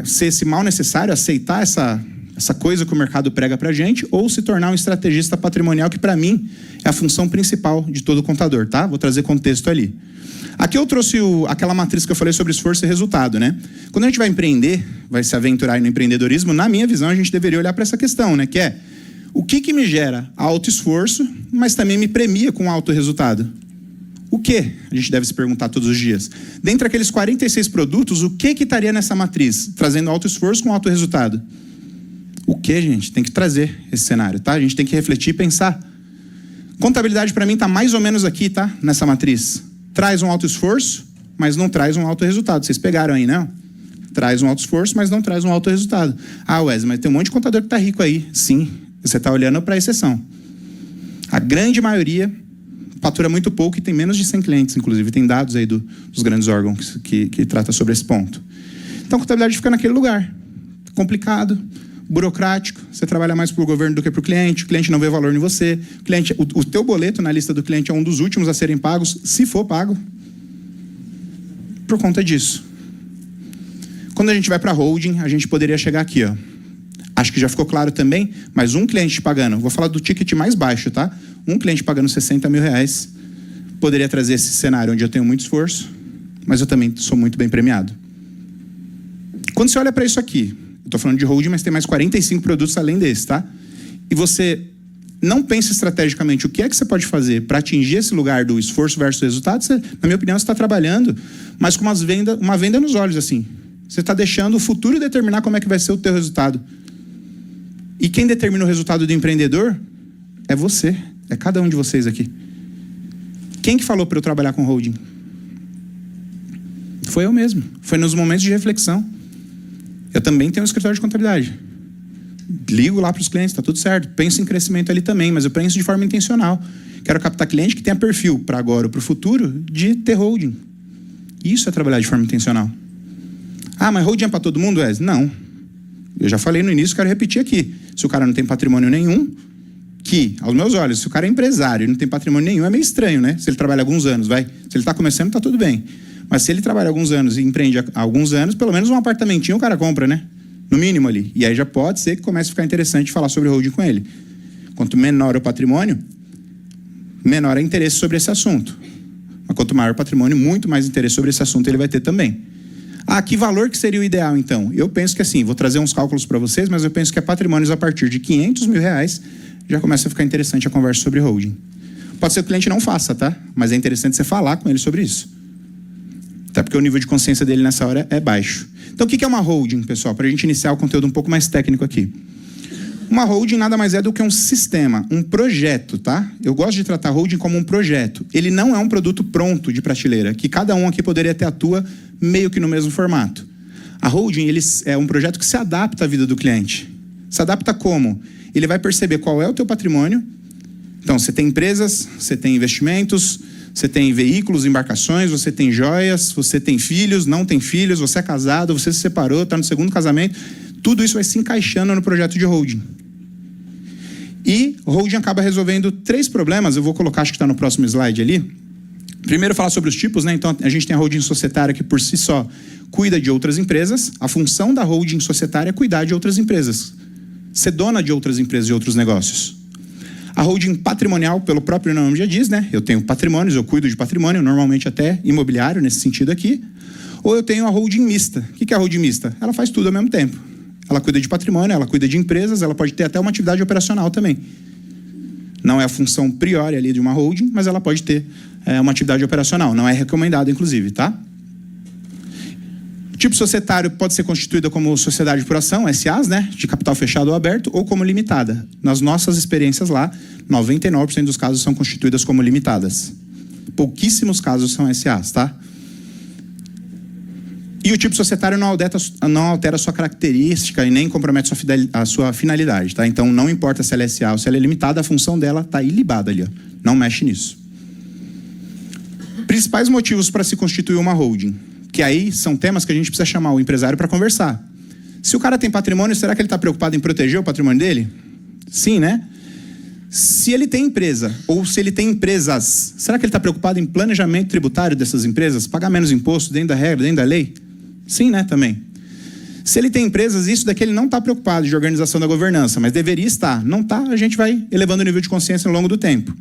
ser esse mal necessário, aceitar essa coisa que o mercado prega pra gente, ou se tornar um estrategista patrimonial, que para mim é a função principal de todo contador, tá? Vou trazer contexto ali. Aqui eu trouxe aquela matriz que eu falei sobre esforço e resultado, né? Quando a gente vai empreender, vai se aventurar aí no empreendedorismo, na minha visão a gente deveria olhar para essa questão, né? Que é, o que me gera alto esforço, mas também me premia com alto resultado? O que? A gente deve se perguntar todos os dias. Dentre aqueles 46 produtos, o que estaria nessa matriz? Trazendo alto esforço com alto resultado? O que, gente? Tem que trazer esse cenário, tá? A gente tem que refletir e pensar. Contabilidade, para mim, está mais ou menos aqui, tá? Nessa matriz. Traz um alto esforço, mas não traz um alto resultado. Vocês pegaram aí, não? Traz um alto esforço, mas não traz um alto resultado. Ah, Wesley, mas tem um monte de contador que está rico aí. Sim, você está olhando para a exceção. A grande maioria fatura muito pouco e tem menos de 100 clientes, inclusive. Tem dados aí dos grandes órgãos que tratam sobre esse ponto. Então, a contabilidade fica naquele lugar. Complicado, burocrático, você trabalha mais para o governo do que para o cliente não vê valor em você, o teu boleto na lista do cliente é um dos últimos a serem pagos, se for pago, por conta disso. Quando a gente vai para holding, a gente poderia chegar aqui, ó. Acho que já ficou claro também, mas um cliente pagando, vou falar do ticket mais baixo, tá? Um cliente pagando 60 mil reais, poderia trazer esse cenário onde eu tenho muito esforço, mas eu também sou muito bem premiado. Quando você olha para isso aqui, eu estou falando de holding, mas tem mais 45 produtos além desse, tá? E você não pensa estrategicamente o que é que você pode fazer para atingir esse lugar do esforço versus resultado, você, na minha opinião, você está trabalhando, mas com uma venda nos olhos, assim. Você está deixando o futuro determinar como é que vai ser o teu resultado. E quem determina o resultado do empreendedor é você, é cada um de vocês aqui. Quem que falou para eu trabalhar com holding? Foi eu mesmo. Foi nos momentos de reflexão. Eu também tenho um escritório de contabilidade. Ligo lá para os clientes, está tudo certo. Penso em crescimento ali também, mas eu penso de forma intencional. Quero captar cliente que tenha perfil para agora ou para o futuro de ter holding. Isso é trabalhar de forma intencional. Ah, mas holding é para todo mundo, Wes? Não. Eu já falei no início, quero repetir aqui. Se o cara não tem patrimônio nenhum, que, aos meus olhos, se o cara é empresário e não tem patrimônio nenhum, é meio estranho, né? Se ele trabalha alguns anos, vai. Se ele está começando, está tudo bem. Mas se ele trabalha alguns anos e empreende há alguns anos, pelo menos um apartamentinho o cara compra, né? No mínimo ali. E aí já pode ser que comece a ficar interessante falar sobre holding com ele. Quanto menor o patrimônio, menor é interesse sobre esse assunto. Mas quanto maior o patrimônio, muito mais interesse sobre esse assunto ele vai ter também. Ah, que valor que seria o ideal, então? Eu penso que assim, vou trazer uns cálculos para vocês, mas eu penso que patrimônios a partir de R$500 mil já começa a ficar interessante a conversa sobre holding. Pode ser que o cliente não faça, tá? Mas é interessante você falar com ele sobre isso. Até porque o nível de consciência dele nessa hora é baixo. Então, o que é uma holding, pessoal? Para a gente iniciar o conteúdo um pouco mais técnico aqui. Uma holding nada mais é do que um sistema, um projeto, tá? Eu gosto de tratar holding como um projeto. Ele não é um produto pronto de prateleira, que cada um aqui poderia ter a tua meio que no mesmo formato. A holding é um projeto que se adapta à vida do cliente. Se adapta como? Ele vai perceber qual é o teu patrimônio. Então, você tem empresas, você tem investimentos, você tem veículos, embarcações, você tem joias, você tem filhos, não tem filhos, você é casado, você se separou, está no segundo casamento. Tudo isso vai se encaixando no projeto de holding. E o holding acaba resolvendo 3 problemas. Eu vou colocar, acho que está no próximo slide ali. Primeiro, falar sobre os tipos, né? Então, a gente tem a holding societária que, por si só, cuida de outras empresas. A função da holding societária é cuidar de outras empresas. Ser dona de outras empresas e outros negócios. A holding patrimonial, pelo próprio nome já diz, né? Eu tenho patrimônios, eu cuido de patrimônio, normalmente até imobiliário, nesse sentido aqui. Ou eu tenho a holding mista. O que é a holding mista? Ela faz tudo ao mesmo tempo. Ela cuida de patrimônio, ela cuida de empresas, ela pode ter até uma atividade operacional também. Não é a função priori ali de uma holding, mas ela pode ter uma atividade operacional. Não é recomendado, inclusive, tá? O tipo societário pode ser constituído como sociedade por ação, SAs, né? De capital fechado ou aberto, ou como limitada. Nas nossas experiências lá, 99% dos casos são constituídas como limitadas. Pouquíssimos casos são SAs, tá? E o tipo societário não altera a sua característica e nem compromete a sua finalidade, tá? Então, não importa se ela é SA ou se ela é limitada, a função dela está ilibada ali, ó. Não mexe nisso. Principais motivos para se constituir uma holding, que aí são temas que a gente precisa chamar o empresário para conversar. Se o cara tem patrimônio, será que ele está preocupado em proteger o patrimônio dele? Sim, né? Se ele tem empresa, ou se ele tem empresas, será que ele está preocupado em planejamento tributário dessas empresas? Pagar menos imposto dentro da regra, dentro da lei? Sim, né, também. Se ele tem empresas, isso daqui ele não está preocupado de organização da governança, mas deveria estar. Não está, a gente vai elevando o nível de consciência ao longo do tempo.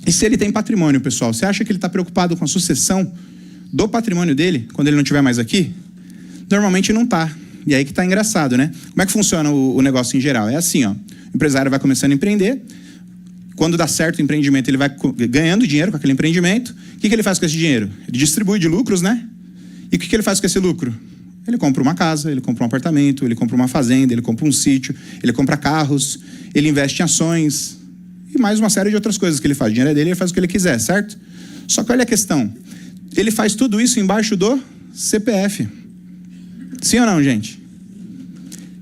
E se ele tem patrimônio, pessoal, você acha que ele está preocupado com a sucessão do patrimônio dele, quando ele não estiver mais aqui? Normalmente não está. E aí que está engraçado, né? Como é que funciona o negócio em geral? É assim, ó. O empresário vai começando a empreender. Quando dá certo o empreendimento, ele vai ganhando dinheiro com aquele empreendimento. O que ele faz com esse dinheiro? Ele distribui de lucros, né? E o que ele faz com esse lucro? Ele compra uma casa, ele compra um apartamento, ele compra uma fazenda, ele compra um sítio, ele compra carros, ele investe em ações e mais uma série de outras coisas que ele faz. O dinheiro é dele, ele faz o que ele quiser, certo? Só que olha a questão. Ele faz tudo isso embaixo do CPF. Sim ou não, gente?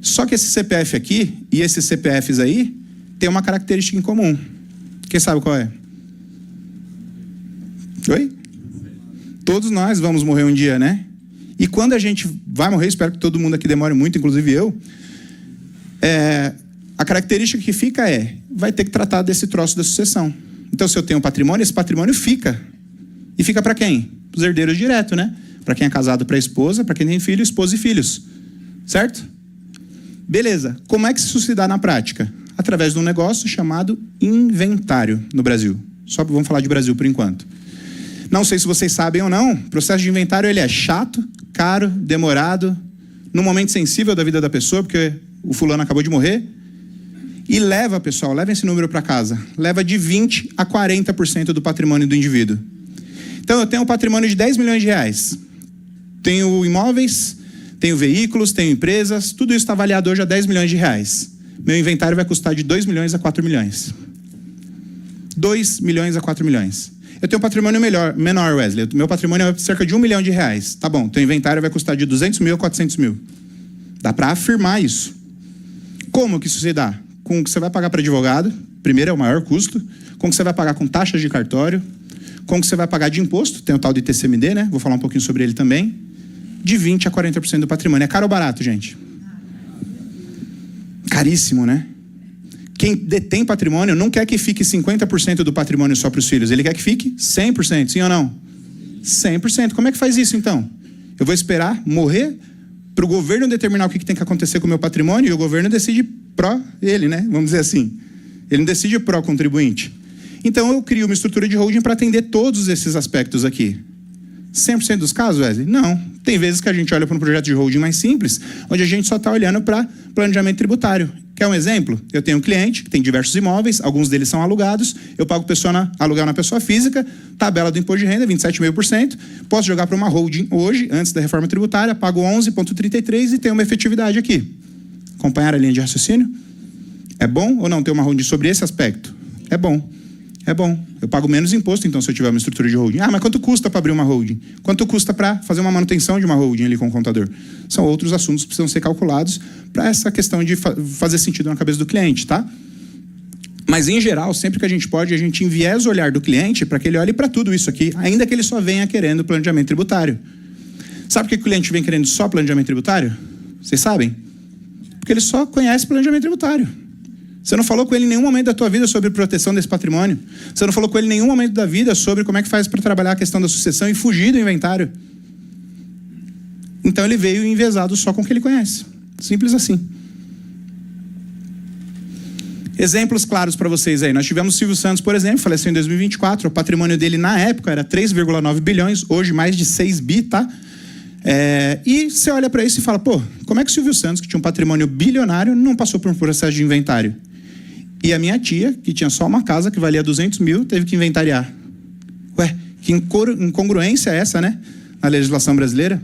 Só que esse CPF aqui e esses CPFs aí tem uma característica em comum. Quem sabe qual é? Oi? Todos nós vamos morrer um dia, né? E quando a gente vai morrer, espero que todo mundo aqui demore muito, inclusive eu, a característica que fica vai ter que tratar desse troço da sucessão. Então, se eu tenho patrimônio, esse patrimônio fica. E fica para quem? Os herdeiros direto, né? Para quem é casado, para a esposa, para quem tem filho, esposa e filhos. Certo? Beleza. Como é que isso se dá na prática? Através de um negócio chamado inventário no Brasil. Só vamos falar de Brasil por enquanto. Não sei se vocês sabem ou não, o processo de inventário ele é chato, caro, demorado, num momento sensível da vida da pessoa, porque o fulano acabou de morrer, e leva, pessoal, leva esse número para casa, leva de 20% a 40% do patrimônio do indivíduo. Então, eu tenho um patrimônio de 10 milhões de reais, tenho imóveis, tenho veículos, tenho empresas, tudo isso está avaliado hoje a 10 milhões de reais. Meu inventário vai custar de 2 milhões a 4 milhões. 2 milhões a 4 milhões. Eu tenho um patrimônio menor, Wesley. Meu patrimônio é cerca de 1 milhão de reais. Tá bom, teu inventário vai custar de 200 mil a 400 mil. Dá para afirmar isso. Como que isso se dá? Com o que você vai pagar para advogado, primeiro é o maior custo, com o que você vai pagar com taxas de cartório, com o que você vai pagar de imposto, tem o tal de TCMD, né? Vou falar um pouquinho sobre ele também, de 20% a 40% do patrimônio. É caro ou barato, gente? Caríssimo, né? Quem detém patrimônio não quer que fique 50% do patrimônio só para os filhos, ele quer que fique 100%, sim ou não? 100%. Como é que faz isso, então? Eu vou esperar morrer para o governo determinar o que tem que acontecer com o meu patrimônio e o governo decide pró ele, né? Vamos dizer assim. Ele não decide pró contribuinte. Então eu crio uma estrutura de holding para atender todos esses aspectos aqui. 100% dos casos, Wesley? Não. Tem vezes que a gente olha para um projeto de holding mais simples, onde a gente só está olhando para planejamento tributário. Quer um exemplo? Eu tenho um cliente que tem diversos imóveis, alguns deles são alugados, eu pago aluguel na pessoa física, tabela do imposto de renda, 27,5%, posso jogar para uma holding hoje, antes da reforma tributária, pago 11,33% e tenho uma efetividade aqui. Acompanhar a linha de raciocínio? É bom ou não ter uma holding sobre esse aspecto? É bom. É bom. Eu pago menos imposto, então, se eu tiver uma estrutura de holding. Ah, mas quanto custa para abrir uma holding? Quanto custa para fazer uma manutenção de uma holding ali com o contador? São outros assuntos que precisam ser calculados para essa questão de fazer sentido na cabeça do cliente, tá? Mas, em geral, sempre que a gente pode, a gente enviesa o olhar do cliente para que ele olhe para tudo isso aqui, ainda que ele só venha querendo planejamento tributário. Sabe por que o cliente vem querendo só planejamento tributário? Vocês sabem? Porque ele só conhece planejamento tributário. Você não falou com ele em nenhum momento da tua vida sobre proteção desse patrimônio. Você não falou com ele em nenhum momento da vida sobre como é que faz para trabalhar a questão da sucessão e fugir do inventário. Então ele veio envezado só com o que ele conhece. Simples assim. Exemplos claros para vocês aí. Nós tivemos o Silvio Santos, por exemplo, faleceu em 2024. O patrimônio dele na época era 3,9 bilhões, hoje mais de 6 bi, tá? E você olha para isso e fala, pô, como é que o Silvio Santos, que tinha um patrimônio bilionário, não passou por um processo de inventário? E a minha tia, que tinha só uma casa que valia 200 mil, teve que inventariar. Ué, que incongruência é essa, né? Na legislação brasileira.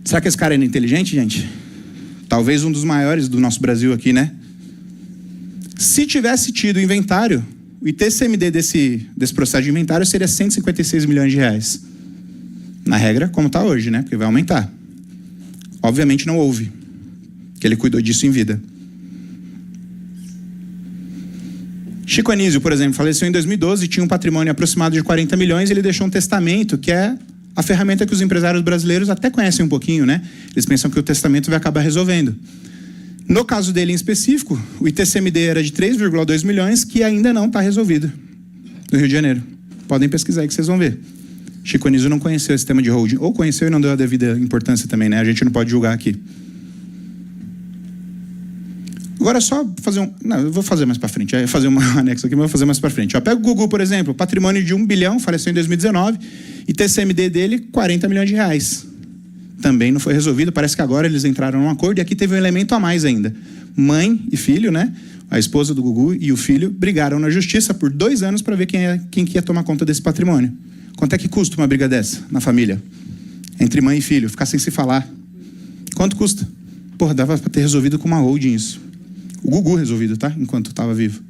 Será que esse cara era inteligente, gente? Talvez um dos maiores do nosso Brasil aqui, né? Se tivesse tido inventário, o ITCMD desse processo de inventário seria 156 milhões de reais. Na regra, como está hoje, né? Porque vai aumentar. Obviamente não houve, que ele cuidou disso em vida. Chico Anísio, por exemplo, faleceu em 2012, tinha um patrimônio aproximado de 40 milhões, e ele deixou um testamento, que é a ferramenta que os empresários brasileiros até conhecem um pouquinho, né? Eles pensam que o testamento vai acabar resolvendo. No caso dele em específico, o ITCMD era de 3,2 milhões, que ainda não está resolvido, no Rio de Janeiro. Podem pesquisar aí que vocês vão ver. Chico Anísio não conheceu esse tema de holding, ou conheceu e não deu a devida importância também, né? A gente não pode julgar aqui. Agora só fazer Não, eu vou fazer mais para frente. É fazer um anexo aqui, mas vou fazer mais para frente. Pega o Gugu, por exemplo, patrimônio de 1 bilhão, faleceu em 2019, e TCMD dele, 40 milhões de reais. Também não foi resolvido, parece que agora eles entraram num acordo, e aqui teve um elemento a mais ainda. Mãe e filho, né? A esposa do Gugu e o filho brigaram na justiça por 2 anos para ver quem que ia tomar conta desse patrimônio. Quanto é que custa uma briga dessa na família? Entre mãe e filho, ficar sem se falar. Quanto custa? Porra, dava para ter resolvido com uma holding isso. O Gugu resolvido, tá? Enquanto estava vivo.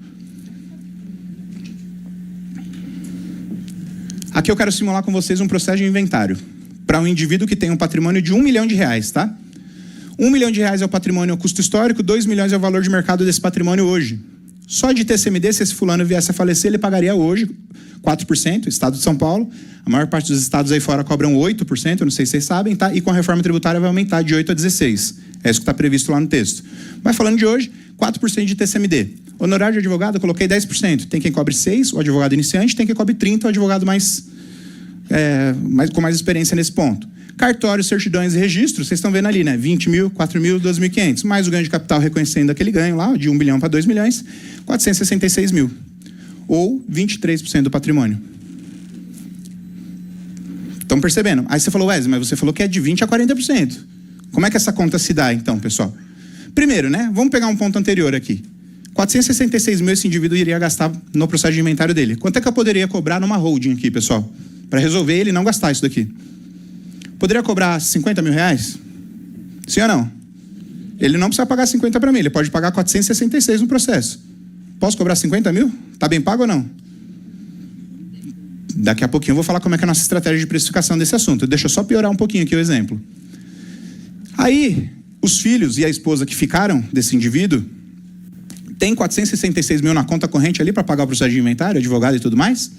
Aqui eu quero simular com vocês um processo de inventário para um indivíduo que tem um patrimônio de 1 milhão de reais, tá? 1 milhão de reais é o patrimônio, o custo histórico, 2 milhões é o valor de mercado desse patrimônio hoje. Só de TCMD, se esse fulano viesse a falecer, ele pagaria hoje 4%, Estado de São Paulo. A maior parte dos estados aí fora cobram 8%, não sei se vocês sabem, tá? E com a reforma tributária vai aumentar de 8% a 16%. É isso que está previsto lá no texto. Mas falando de hoje, 4% de TCMD. Honorário de advogado, eu coloquei 10%. Tem quem cobre 6%, o advogado iniciante, tem quem cobre 30%, o advogado com mais experiência nesse ponto. Cartório, certidões e registros, vocês estão vendo ali, né? 20 mil, 4 mil, 12.500. Mais o ganho de capital reconhecendo aquele ganho lá, de 1 bilhão para 2 milhões, 466 mil. Ou 23% do patrimônio. Estão percebendo? Aí você falou, Wesley, mas você falou que é de 20% a 40%. Como é que essa conta se dá, então, pessoal? Primeiro, né? Vamos pegar um ponto anterior aqui. 466 mil esse indivíduo iria gastar no processo de inventário dele. Quanto é que eu poderia cobrar numa holding aqui, pessoal? Para resolver ele não gastar isso daqui. Poderia cobrar 50 mil reais? Sim ou não? Ele não precisa pagar 50 para mim, ele pode pagar 466 no processo. Posso cobrar 50 mil? Tá bem pago ou não? Daqui a pouquinho eu vou falar como é que é a nossa estratégia de precificação desse assunto. Deixa eu só piorar um pouquinho aqui o exemplo. Aí, os filhos e a esposa que ficaram desse indivíduo tem 466 mil na conta corrente ali para pagar o processo de inventário, advogado e tudo mais?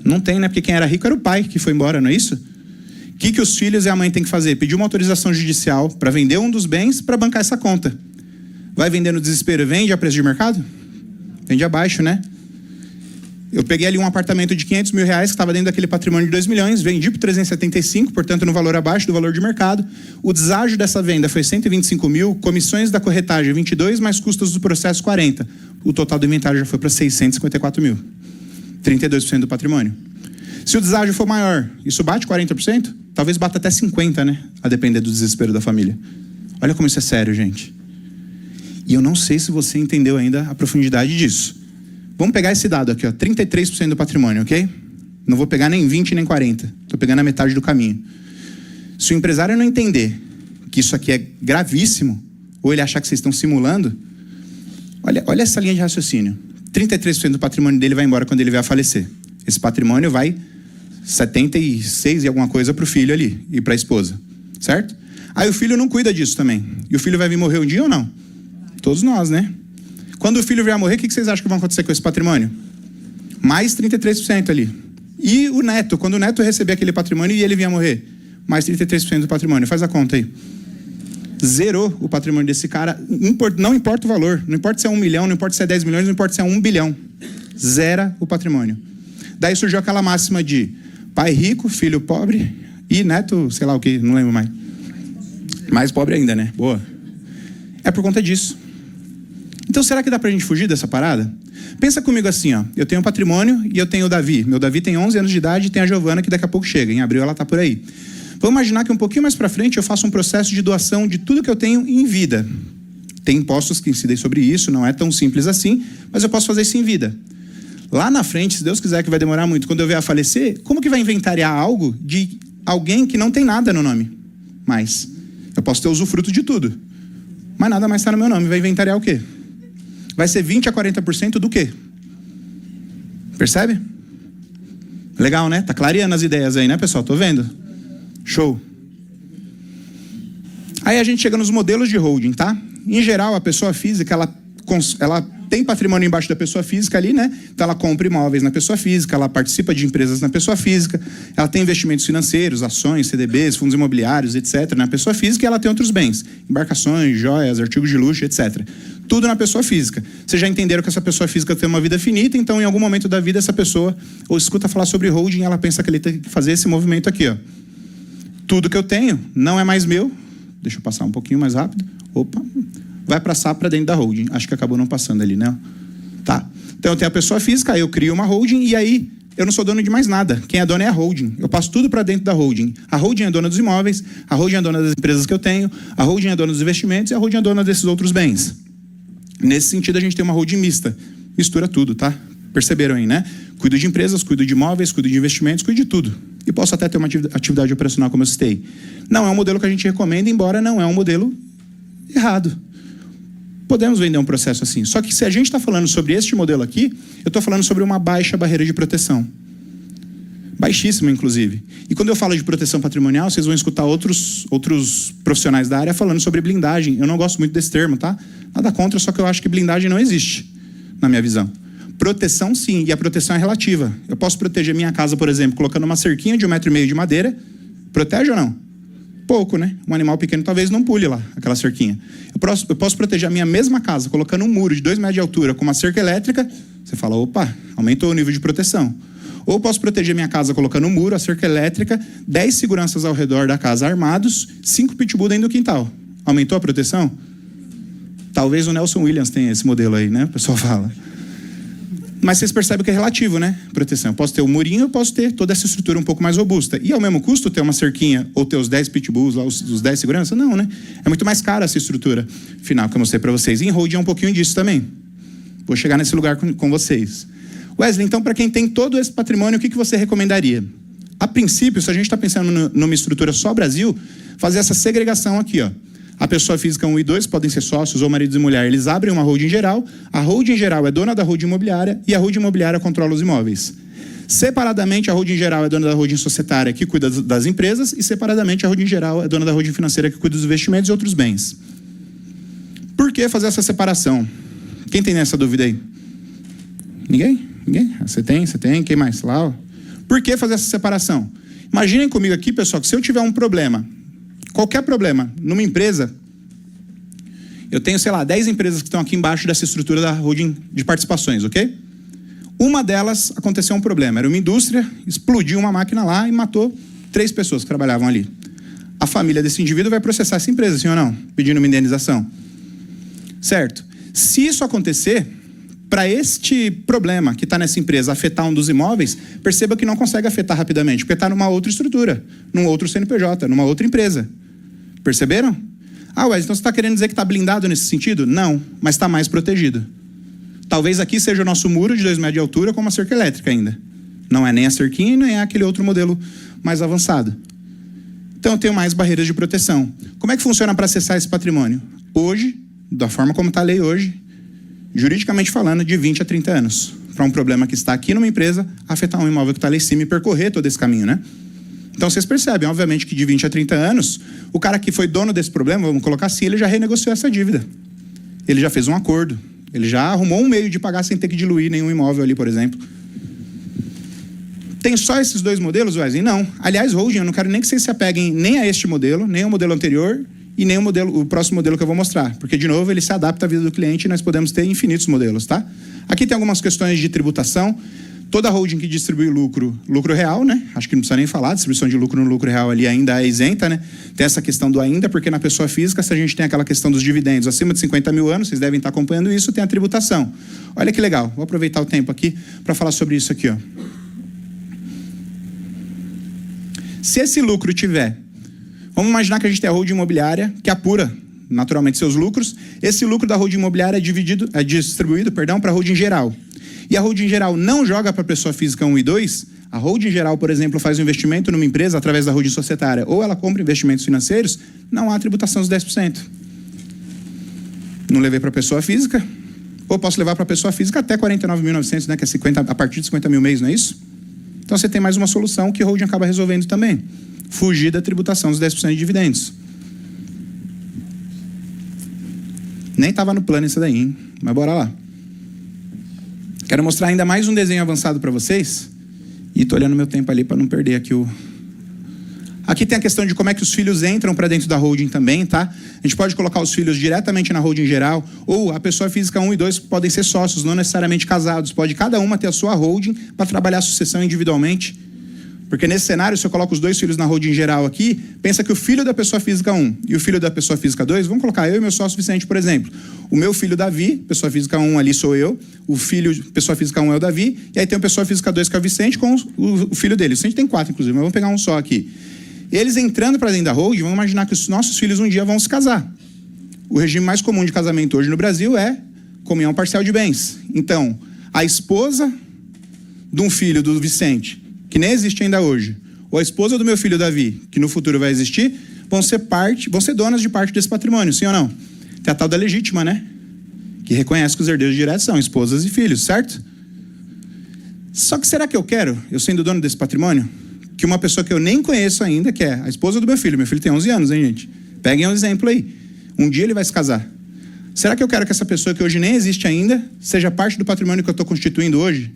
Não tem, né? Porque quem era rico era o pai que foi embora, não é isso? O que os filhos e a mãe têm que fazer? Pedir uma autorização judicial para vender um dos bens para bancar essa conta. Vai vender no desespero, vende a preço de mercado? Vende abaixo, né? Eu peguei ali um apartamento de 500 mil reais que estava dentro daquele patrimônio de 2 milhões, vendi por 375, portanto no valor abaixo do valor de mercado. O deságio dessa venda foi 125 mil, comissões da corretagem 22, mais custos do processo 40. O total do inventário já foi para 654 mil. 32% do patrimônio. Se o deságio for maior, isso bate 40%? Talvez bata até 50%, né? A depender do desespero da família. Olha como isso é sério, gente. E eu não sei se você entendeu ainda a profundidade disso. Vamos pegar esse dado aqui, ó, 33% do patrimônio, ok? Não vou pegar nem 20 nem 40. Estou pegando a metade do caminho. Se o empresário não entender que isso aqui é gravíssimo, ou ele achar que vocês estão simulando, olha essa linha de raciocínio. 33% do patrimônio dele vai embora quando ele vier a falecer. Esse patrimônio vai 76 e alguma coisa para o filho ali e para a esposa, certo? Aí o filho não cuida disso também. E o filho vai vir morrer um dia ou não? Todos nós, né? Quando o filho vier a morrer, o que vocês acham que vai acontecer com esse patrimônio? Mais 33% ali. E o neto, quando o neto receber aquele patrimônio e ele vier a morrer? Mais 33% do patrimônio. Faz a conta aí. Zerou o patrimônio desse cara. Não importa o valor. Não importa se é 1 milhão, não importa se é 10 milhões, não importa se é 1 bilhão. Zera o patrimônio. Daí surgiu aquela máxima de pai rico, filho pobre e neto, sei lá o que, não lembro mais. Mais pobre ainda, né? Boa. É por conta disso. Então, será que dá pra gente fugir dessa parada? Pensa comigo assim, ó. Eu tenho um patrimônio e eu tenho o Davi. Meu Davi tem 11 anos de idade e tem a Giovana que daqui a pouco chega. Em abril ela tá por aí. Vamos imaginar que um pouquinho mais pra frente eu faço um processo de doação de tudo que eu tenho em vida. Tem impostos que incidem sobre isso, não é tão simples assim, mas eu posso fazer isso em vida. Lá na frente, se Deus quiser que vai demorar muito, quando eu vier a falecer, como que vai inventariar algo de alguém que não tem nada no nome? Mas eu posso ter usufruto de tudo. Mas nada mais está no meu nome. Vai inventariar o quê? Vai ser 20% a 40% do quê? Percebe? Legal, né? Tá clareando as ideias aí, né, pessoal? Tô vendo. Show. Aí a gente chega nos modelos de holding, tá? Em geral, a pessoa física, ela tem patrimônio embaixo da pessoa física ali, né? Então ela compra imóveis na pessoa física, ela participa de empresas na pessoa física, ela tem investimentos financeiros, ações, CDBs, fundos imobiliários, etc. na pessoa física, e ela tem outros bens, embarcações, joias, artigos de luxo, etc. Tudo na pessoa física. Vocês já entenderam que essa pessoa física tem uma vida finita, então em algum momento da vida essa pessoa ou escuta falar sobre holding, ela pensa que ele tem que fazer esse movimento aqui, ó. Tudo que eu tenho não é mais meu. Deixa eu passar um pouquinho mais rápido. Opa. Vai passar para dentro da holding. Acho que acabou não passando ali, né? Tá. Então eu tenho a pessoa física, aí eu crio uma holding e aí eu não sou dono de mais nada. Quem é dono é a holding. Eu passo tudo para dentro da holding. A holding é dona dos imóveis, a holding é dona das empresas que eu tenho, a holding é dona dos investimentos e a holding é dona desses outros bens. Nesse sentido, a gente tem uma holding mista. Mistura tudo, tá? Perceberam aí, né? Cuido de empresas, cuido de imóveis, cuido de investimentos, cuido de tudo. E posso até ter uma atividade operacional, como eu citei. Não é um modelo que a gente recomenda, embora não é um modelo errado. Podemos vender um processo assim. Só que se a gente está falando sobre este modelo aqui, eu estou falando sobre uma baixa barreira de proteção. Baixíssima, inclusive. E quando eu falo de proteção patrimonial, vocês vão escutar outros profissionais da área falando sobre blindagem. Eu não gosto muito desse termo, tá? Nada contra, só que eu acho que blindagem não existe, na minha visão. Proteção, sim, e a proteção é relativa. Eu posso proteger minha casa, por exemplo, colocando uma cerquinha de 1,5 metro de madeira. Protege ou não? Pouco, né? Um animal pequeno talvez não pule lá, aquela cerquinha. Eu posso proteger a minha mesma casa colocando um muro de 2 metros de altura com uma cerca elétrica. Você fala, opa, aumentou o nível de proteção. Ou posso proteger minha casa colocando um muro, a cerca elétrica, 10 seguranças ao redor da casa armados, 5 pitbull dentro do quintal. Aumentou a proteção? Talvez o Nelson Williams tenha esse modelo aí, né? O pessoal fala. Mas vocês percebem que é relativo, né? Proteção. Eu posso ter o murinho, eu posso ter toda essa estrutura um pouco mais robusta. E ao mesmo custo ter uma cerquinha ou ter os 10 pitbulls, lá, os 10 segurança? Não, né? É muito mais cara essa estrutura final que eu mostrei para vocês. E em holding é um pouquinho disso também. Vou chegar nesse lugar com vocês. Wesley, então, para quem tem todo esse patrimônio, o que você recomendaria? A princípio, se a gente está pensando numa estrutura só Brasil, fazer essa segregação aqui, ó. A pessoa física 1 e 2 podem ser sócios ou maridos e mulher. Eles abrem uma holding geral. A holding geral é dona da holding imobiliária e a holding imobiliária controla os imóveis. Separadamente, a holding geral é dona da holding societária, que cuida das empresas, e separadamente, a holding geral é dona da holding financeira, que cuida dos investimentos e outros bens. Por que fazer essa separação? Quem tem essa dúvida aí? Ninguém? Ninguém? Você tem? Quem mais? Lá, ó. Por que fazer essa separação? Imaginem comigo aqui, pessoal, que se eu tiver um problema, qualquer problema, numa empresa, eu tenho, 10 empresas que estão aqui embaixo dessa estrutura da holding de participações, ok? Uma delas aconteceu um problema. Era uma indústria, explodiu uma máquina lá e matou 3 pessoas que trabalhavam ali. A família desse indivíduo vai processar essa empresa, sim ou não? Pedindo uma indenização. Certo. Se isso acontecer, para este problema que está nessa empresa afetar um dos imóveis, perceba que não consegue afetar rapidamente, porque está numa outra estrutura, num outro CNPJ, numa outra empresa. Perceberam? Ah, Wes, então você está querendo dizer que está blindado nesse sentido? Não, mas está mais protegido. Talvez aqui seja o nosso muro de 2 metros de altura com uma cerca elétrica ainda. Não é nem a cerquinha e nem é aquele outro modelo mais avançado. Então eu tenho mais barreiras de proteção. Como é que funciona para acessar esse patrimônio? Hoje, da forma como está a lei hoje, juridicamente falando, de 20 a 30 anos. Para um problema que está aqui numa empresa, afetar um imóvel que está lá em cima e percorrer todo esse caminho, né? Então vocês percebem, obviamente, que de 20 a 30 anos, o cara que foi dono desse problema, vamos colocar assim, ele já renegociou essa dívida. Ele já fez um acordo. Ele já arrumou um meio de pagar sem ter que diluir nenhum imóvel ali, por exemplo. Tem só esses 2 modelos, Wesley? Não. Aliás, holding, eu não quero nem que vocês se apeguem nem a este modelo, nem ao modelo anterior e nem o próximo modelo que eu vou mostrar. Porque, de novo, ele se adapta à vida do cliente e nós podemos ter infinitos modelos, tá? Aqui tem algumas questões de tributação. Toda holding que distribui lucro real, né? Acho que não precisa nem falar, distribuição de lucro no lucro real ali ainda é isenta, né? Tem essa questão do ainda, porque na pessoa física, se a gente tem aquela questão dos dividendos acima de 50 mil anos, vocês devem estar acompanhando isso, tem a tributação. Olha que legal, vou aproveitar o tempo aqui para falar sobre isso aqui, ó. Se esse lucro tiver, vamos imaginar que a gente tem a holding imobiliária, que apura naturalmente seus lucros, esse lucro da holding imobiliária é distribuído para a holding geral. E a holding geral não joga para a pessoa física 1 e 2, a holding geral, por exemplo, faz um investimento numa empresa através da holding societária, ou ela compra investimentos financeiros, não há tributação dos 10%. Não levei para a pessoa física, ou posso levar para a pessoa física até 49.900, né, que é 50, a partir de 50 mil mês, não é isso? Então você tem mais uma solução que a holding acaba resolvendo também. Fugir da tributação dos 10% de dividendos. Nem estava no plano isso daí, hein? Mas bora lá. Quero mostrar ainda mais um desenho avançado para vocês. E estou olhando meu tempo ali para não perder aqui o... Aqui tem a questão de como é que os filhos entram para dentro da holding também, tá? A gente pode colocar os filhos diretamente na holding geral, ou a pessoa física 1 e 2 podem ser sócios, não necessariamente casados. Pode cada uma ter a sua holding para trabalhar a sucessão individualmente. Porque nesse cenário, se eu coloco os 2 filhos na holding geral aqui, pensa que o filho da pessoa física 1 e o filho da pessoa física 2, vamos colocar eu e meu sócio Vicente, por exemplo. O meu filho Davi, pessoa física 1 ali sou eu, o filho, pessoa física 1 é o Davi, e aí tem a pessoa física 2 que é o Vicente com o filho dele. O Vicente tem 4, inclusive, mas vamos pegar um só aqui. Eles entrando para dentro da holding, vamos imaginar que os nossos filhos um dia vão se casar. O regime mais comum de casamento hoje no Brasil é comunhão parcial de bens. Então, a esposa de um filho do Vicente, que nem existe ainda hoje, ou a esposa do meu filho Davi, que no futuro vai existir, vão ser donas de parte desse patrimônio, sim ou não? Tem a tal da legítima, né? Que reconhece que os herdeiros diretos são esposas e filhos, certo? Só que será que eu quero, eu sendo dono desse patrimônio, que uma pessoa que eu nem conheço ainda, que é a esposa do meu filho tem 11 anos, hein, gente? Peguem um exemplo aí. Um dia ele vai se casar. Será que eu quero que essa pessoa que hoje nem existe ainda, seja parte do patrimônio que eu estou constituindo hoje?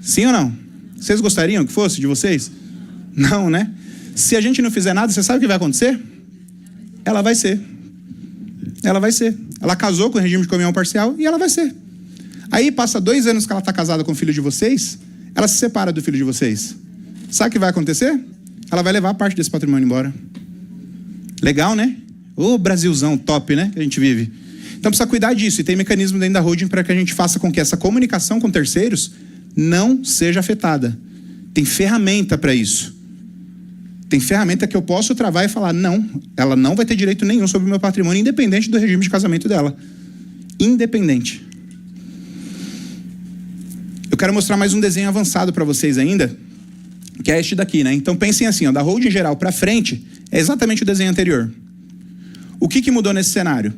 Sim ou não? Vocês gostariam que fosse de vocês? Não, né? Se a gente não fizer nada, você sabe o que vai acontecer? Ela vai ser. Ela vai ser. Ela casou com o regime de comunhão parcial e ela vai ser. Aí passa 2 anos que ela está casada com o filho de vocês, ela se separa do filho de vocês. Sabe o que vai acontecer? Ela vai levar parte desse patrimônio embora. Legal, né? Ô, Brasilzão top, né? Que a gente vive. Então precisa cuidar disso. E tem mecanismo dentro da holding para que a gente faça com que essa comunicação com terceiros não seja afetada. Tem ferramenta para isso. Tem ferramenta que eu posso travar e falar, não, ela não vai ter direito nenhum sobre o meu patrimônio, independente do regime de casamento dela. Independente. Eu quero mostrar mais um desenho avançado para vocês ainda, que é este daqui, né? Então pensem assim, ó, da holding geral para frente, é exatamente o desenho anterior. O que mudou nesse cenário?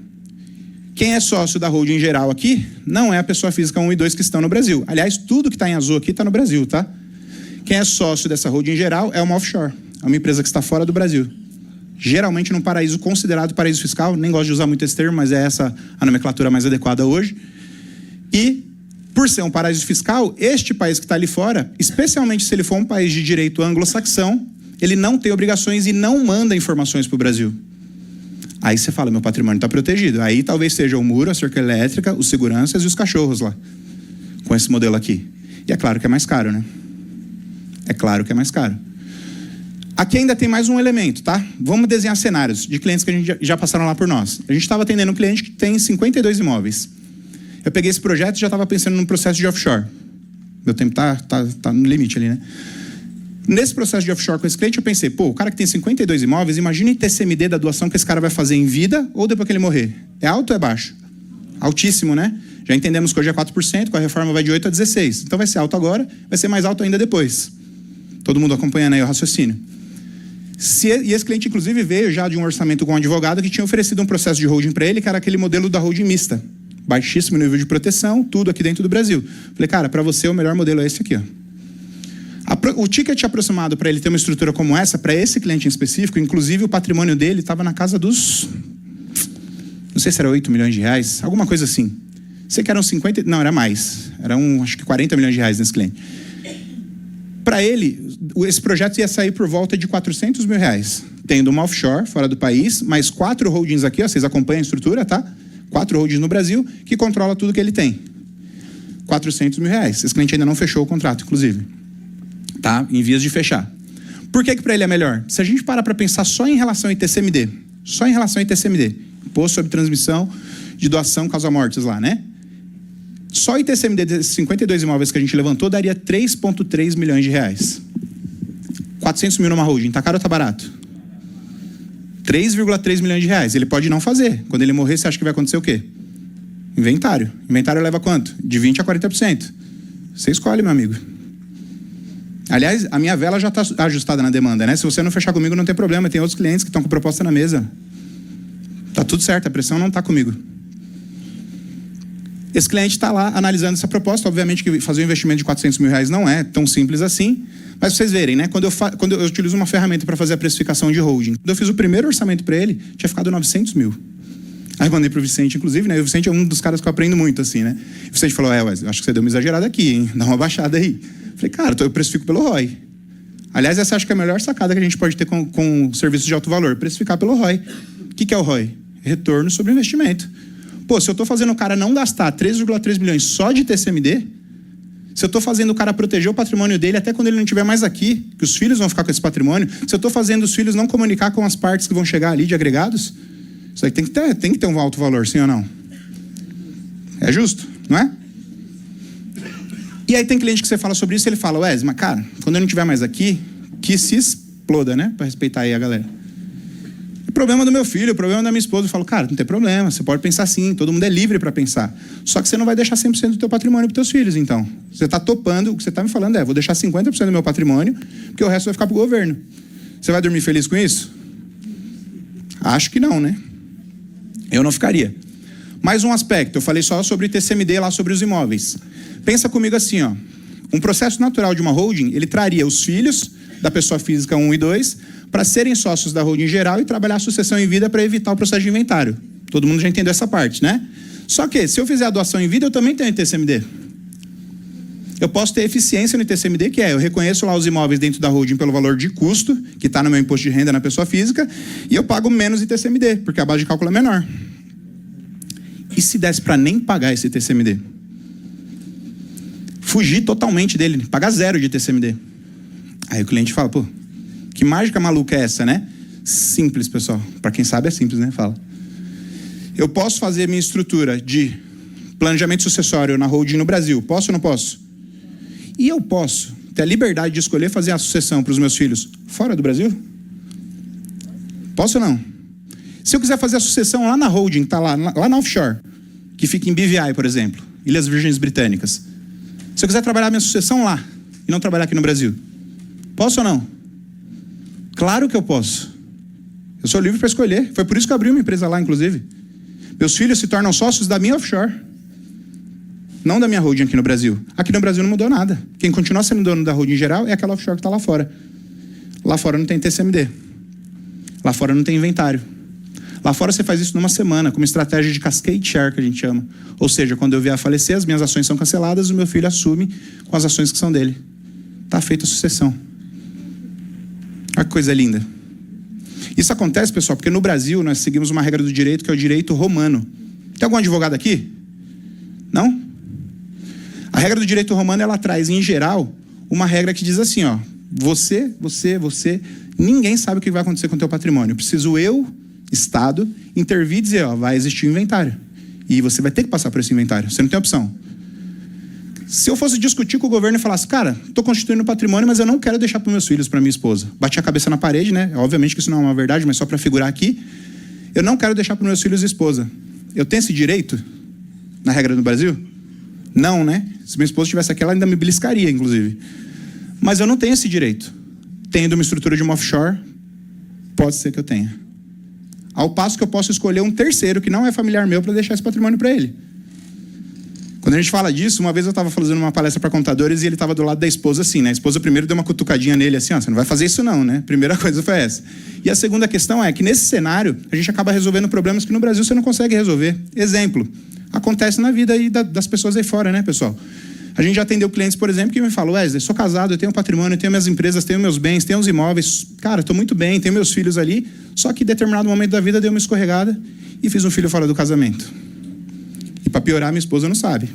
Quem é sócio da holding geral aqui não é a pessoa física 1 e 2 que estão no Brasil. Aliás, tudo que está em azul aqui está no Brasil, tá? Quem é sócio dessa holding geral é uma offshore. É uma empresa que está fora do Brasil. Geralmente num paraíso considerado paraíso fiscal. Nem gosto de usar muito esse termo, mas é essa a nomenclatura mais adequada hoje. E, por ser um paraíso fiscal, este país que está ali fora, especialmente se ele for um país de direito anglo-saxão, ele não tem obrigações e não manda informações para o Brasil. Aí você fala, meu patrimônio está protegido. Aí talvez seja o muro, a cerca elétrica, os seguranças e os cachorros lá. Com esse modelo aqui. E é claro que é mais caro, né? É claro que é mais caro. Aqui ainda tem mais um elemento, tá? Vamos desenhar cenários de clientes que a gente já passaram lá por nós. A gente estava atendendo um cliente que tem 52 imóveis. Eu peguei esse projeto e já estava pensando num processo de offshore. Meu tempo tá no limite ali, né? Nesse processo de offshore com esse cliente, eu pensei, pô, o cara que tem 52 imóveis, imagina o ITCMD da doação que esse cara vai fazer em vida ou depois que ele morrer. É alto ou é baixo? Altíssimo, né? Já entendemos que hoje é 4%, com a reforma vai de 8% a 16%. Então vai ser alto agora, vai ser mais alto ainda depois. Todo mundo acompanhando aí o raciocínio. E esse cliente, inclusive, veio já de um orçamento com um advogado que tinha oferecido um processo de holding para ele, que era aquele modelo da holding mista. Baixíssimo nível de proteção, tudo aqui dentro do Brasil. Falei, cara, para você o melhor modelo é esse aqui, ó. O ticket aproximado para ele ter uma estrutura como essa, para esse cliente em específico, inclusive o patrimônio dele estava na casa dos... Não sei se era 8 milhões de reais, alguma coisa assim. Sei que eram 50... Não, era mais. Eram, acho que 40 milhões de reais nesse cliente. Para ele, esse projeto ia sair por volta de 400 mil reais. Tendo uma offshore, fora do país, mais 4 holdings aqui, ó, vocês acompanham a estrutura, tá? 4 holdings no Brasil, que controla tudo que ele tem. 400 mil reais. Esse cliente ainda não fechou o contrato, inclusive. Tá? Em vias de fechar. Por que para ele é melhor? Se a gente parar para pensar só em relação ao ITCMD, Imposto sobre Transmissão de Doação Causa-Mortes lá, né? Só o ITCMD desses 52 imóveis que a gente levantou daria 3,3 milhões de reais. 400 mil numa holding, tá caro ou tá barato? 3,3 milhões de reais. Ele pode não fazer. Quando ele morrer, você acha que vai acontecer o quê? Inventário. Inventário leva quanto? De 20% a 40%. Você escolhe, meu amigo. Aliás, a minha vela já está ajustada na demanda, né? Se você não fechar comigo, não tem problema. Tem outros clientes que estão com proposta na mesa. Tá tudo certo, a pressão não está comigo. Esse cliente está lá analisando essa proposta. Obviamente que fazer um investimento de 400 mil reais não é tão simples assim. Mas vocês verem, né? Quando eu utilizo uma ferramenta para fazer a precificação de holding, quando eu fiz o primeiro orçamento para ele, tinha ficado 900 mil. Aí eu mandei pro Vicente, inclusive, né? O Vicente é um dos caras que eu aprendo muito, assim, né? O Vicente falou, Wesley, acho que você deu uma exagerada aqui, hein? Dá uma baixada aí. Falei, cara, eu precifico pelo ROI. Aliás, essa acho que é a melhor sacada que a gente pode ter com serviços de alto valor, precificar pelo ROI. O que é o ROI? Retorno sobre investimento. Pô, se eu estou fazendo o cara não gastar 3,3 milhões só de TCMD, se eu estou fazendo o cara proteger o patrimônio dele até quando ele não estiver mais aqui, que os filhos vão ficar com esse patrimônio, se eu estou fazendo os filhos não comunicar com as partes que vão chegar ali de agregados, isso aí tem que ter um alto valor, sim ou não? É justo, não é? E aí tem cliente que você fala sobre isso, ele fala, Wesley, mas cara, quando eu não estiver mais aqui, que se exploda, né? Para respeitar aí a galera. O problema do meu filho, o problema da minha esposa. Eu falo, cara, não tem problema, você pode pensar sim, todo mundo é livre para pensar. Só que você não vai deixar 100% do teu patrimônio para teus filhos, então. Você está topando, o que você está me falando vou deixar 50% do meu patrimônio, porque o resto vai ficar para o governo. Você vai dormir feliz com isso? Acho que não, né? Eu não ficaria. Mais um aspecto, eu falei só sobre TCMD lá, sobre os imóveis. Pensa comigo assim, ó. Um processo natural de uma holding, ele traria os filhos da pessoa física 1 e 2 para serem sócios da holding geral e trabalhar a sucessão em vida para evitar o processo de inventário. Todo mundo já entendeu essa parte, né? Só que, se eu fizer a doação em vida, eu também tenho TCMD. Eu posso ter eficiência no TCMD, que eu reconheço lá os imóveis dentro da holding pelo valor de custo, que está no meu imposto de renda na pessoa física, e eu pago menos ITCMD, porque a base de cálculo é menor. E se desse para nem pagar esse TCMD? Fugir totalmente dele, pagar 0 de TCMD. Aí o cliente fala, pô, que mágica maluca é essa, né? Simples, pessoal. Para quem sabe é simples, né? Fala. Eu posso fazer minha estrutura de planejamento sucessório na holding no Brasil. Posso ou não posso? E eu posso ter a liberdade de escolher fazer a sucessão para os meus filhos fora do Brasil? Posso ou não? Se eu quiser fazer a sucessão lá na holding, tá lá na offshore, que fica em BVI, por exemplo, Ilhas Virgens Britânicas. Se eu quiser trabalhar a minha sucessão lá e não trabalhar aqui no Brasil, posso ou não? Claro que eu posso. Eu sou livre para escolher. Foi por isso que eu abri uma empresa lá, inclusive. Meus filhos se tornam sócios da minha offshore. Não da minha holding aqui no Brasil. Aqui no Brasil não mudou nada. Quem continua sendo dono da holding geral é aquela offshore que está lá fora. Lá fora não tem TCMD. Lá fora não tem inventário. Lá fora você faz isso numa semana, com uma estratégia de cascade share, que a gente chama. Ou seja, quando eu vier a falecer, as minhas ações são canceladas, o meu filho assume com as ações que são dele. Está feita a sucessão. Olha que coisa linda. Isso acontece, pessoal, porque no Brasil nós seguimos uma regra do direito que é o direito romano. Tem algum advogado aqui? Não? A regra do direito romano, ela traz, em geral, uma regra que diz assim, ó, você, ninguém sabe o que vai acontecer com o teu patrimônio. Preciso eu, Estado, intervir e dizer, ó, vai existir um inventário. E você vai ter que passar por esse inventário. Você não tem opção. Se eu fosse discutir com o governo e falasse, cara, estou constituindo patrimônio, mas eu não quero deixar para meus filhos, para minha esposa. Bati a cabeça na parede, né? Obviamente que isso não é uma verdade, mas só para figurar aqui. Eu não quero deixar para meus filhos e esposa. Eu tenho esse direito na regra do Brasil? Não, né? Se minha esposa estivesse aqui, ela ainda me beliscaria, inclusive. Mas eu não tenho esse direito. Tendo uma estrutura de uma offshore, pode ser que eu tenha. Ao passo que eu posso escolher um terceiro, que não é familiar meu, para deixar esse patrimônio para ele. Quando a gente fala disso, uma vez eu estava fazendo uma palestra para contadores e ele estava do lado da esposa assim, né? A esposa primeiro deu uma cutucadinha nele assim, ó, você não vai fazer isso não, né? Primeira coisa foi essa. E a segunda questão é que nesse cenário, a gente acaba resolvendo problemas que no Brasil você não consegue resolver. Exemplo, acontece na vida aí das pessoas aí fora, né, pessoal? A gente já atendeu clientes, por exemplo, que me falam, Wesley, sou casado, eu tenho um patrimônio, eu tenho minhas empresas, tenho meus bens, tenho os imóveis. Cara, estou muito bem, tenho meus filhos ali, só que em determinado momento da vida deu uma escorregada e fiz um filho fora do casamento. E para piorar, minha esposa não sabe.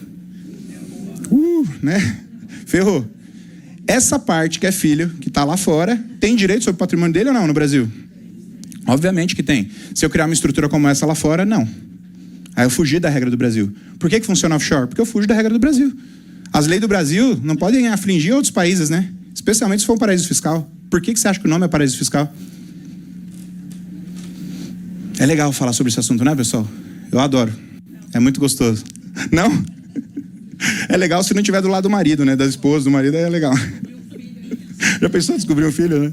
Né? Ferrou. Essa parte que é filho, que está lá fora, tem direito sobre o patrimônio dele ou não no Brasil? Obviamente que tem. Se eu criar uma estrutura como essa lá fora, não. Aí eu fugi da regra do Brasil. Por que funciona offshore? Porque eu fujo da regra do Brasil. As leis do Brasil não podem afligir outros países, né? Especialmente se for um paraíso fiscal. Por que você acha que o nome é paraíso fiscal? É legal falar sobre esse assunto, né, pessoal? Eu adoro. É muito gostoso. Não? É legal se não estiver do lado do marido, né? Da esposa, do marido, é legal. Já pensou em descobrir um filho, né?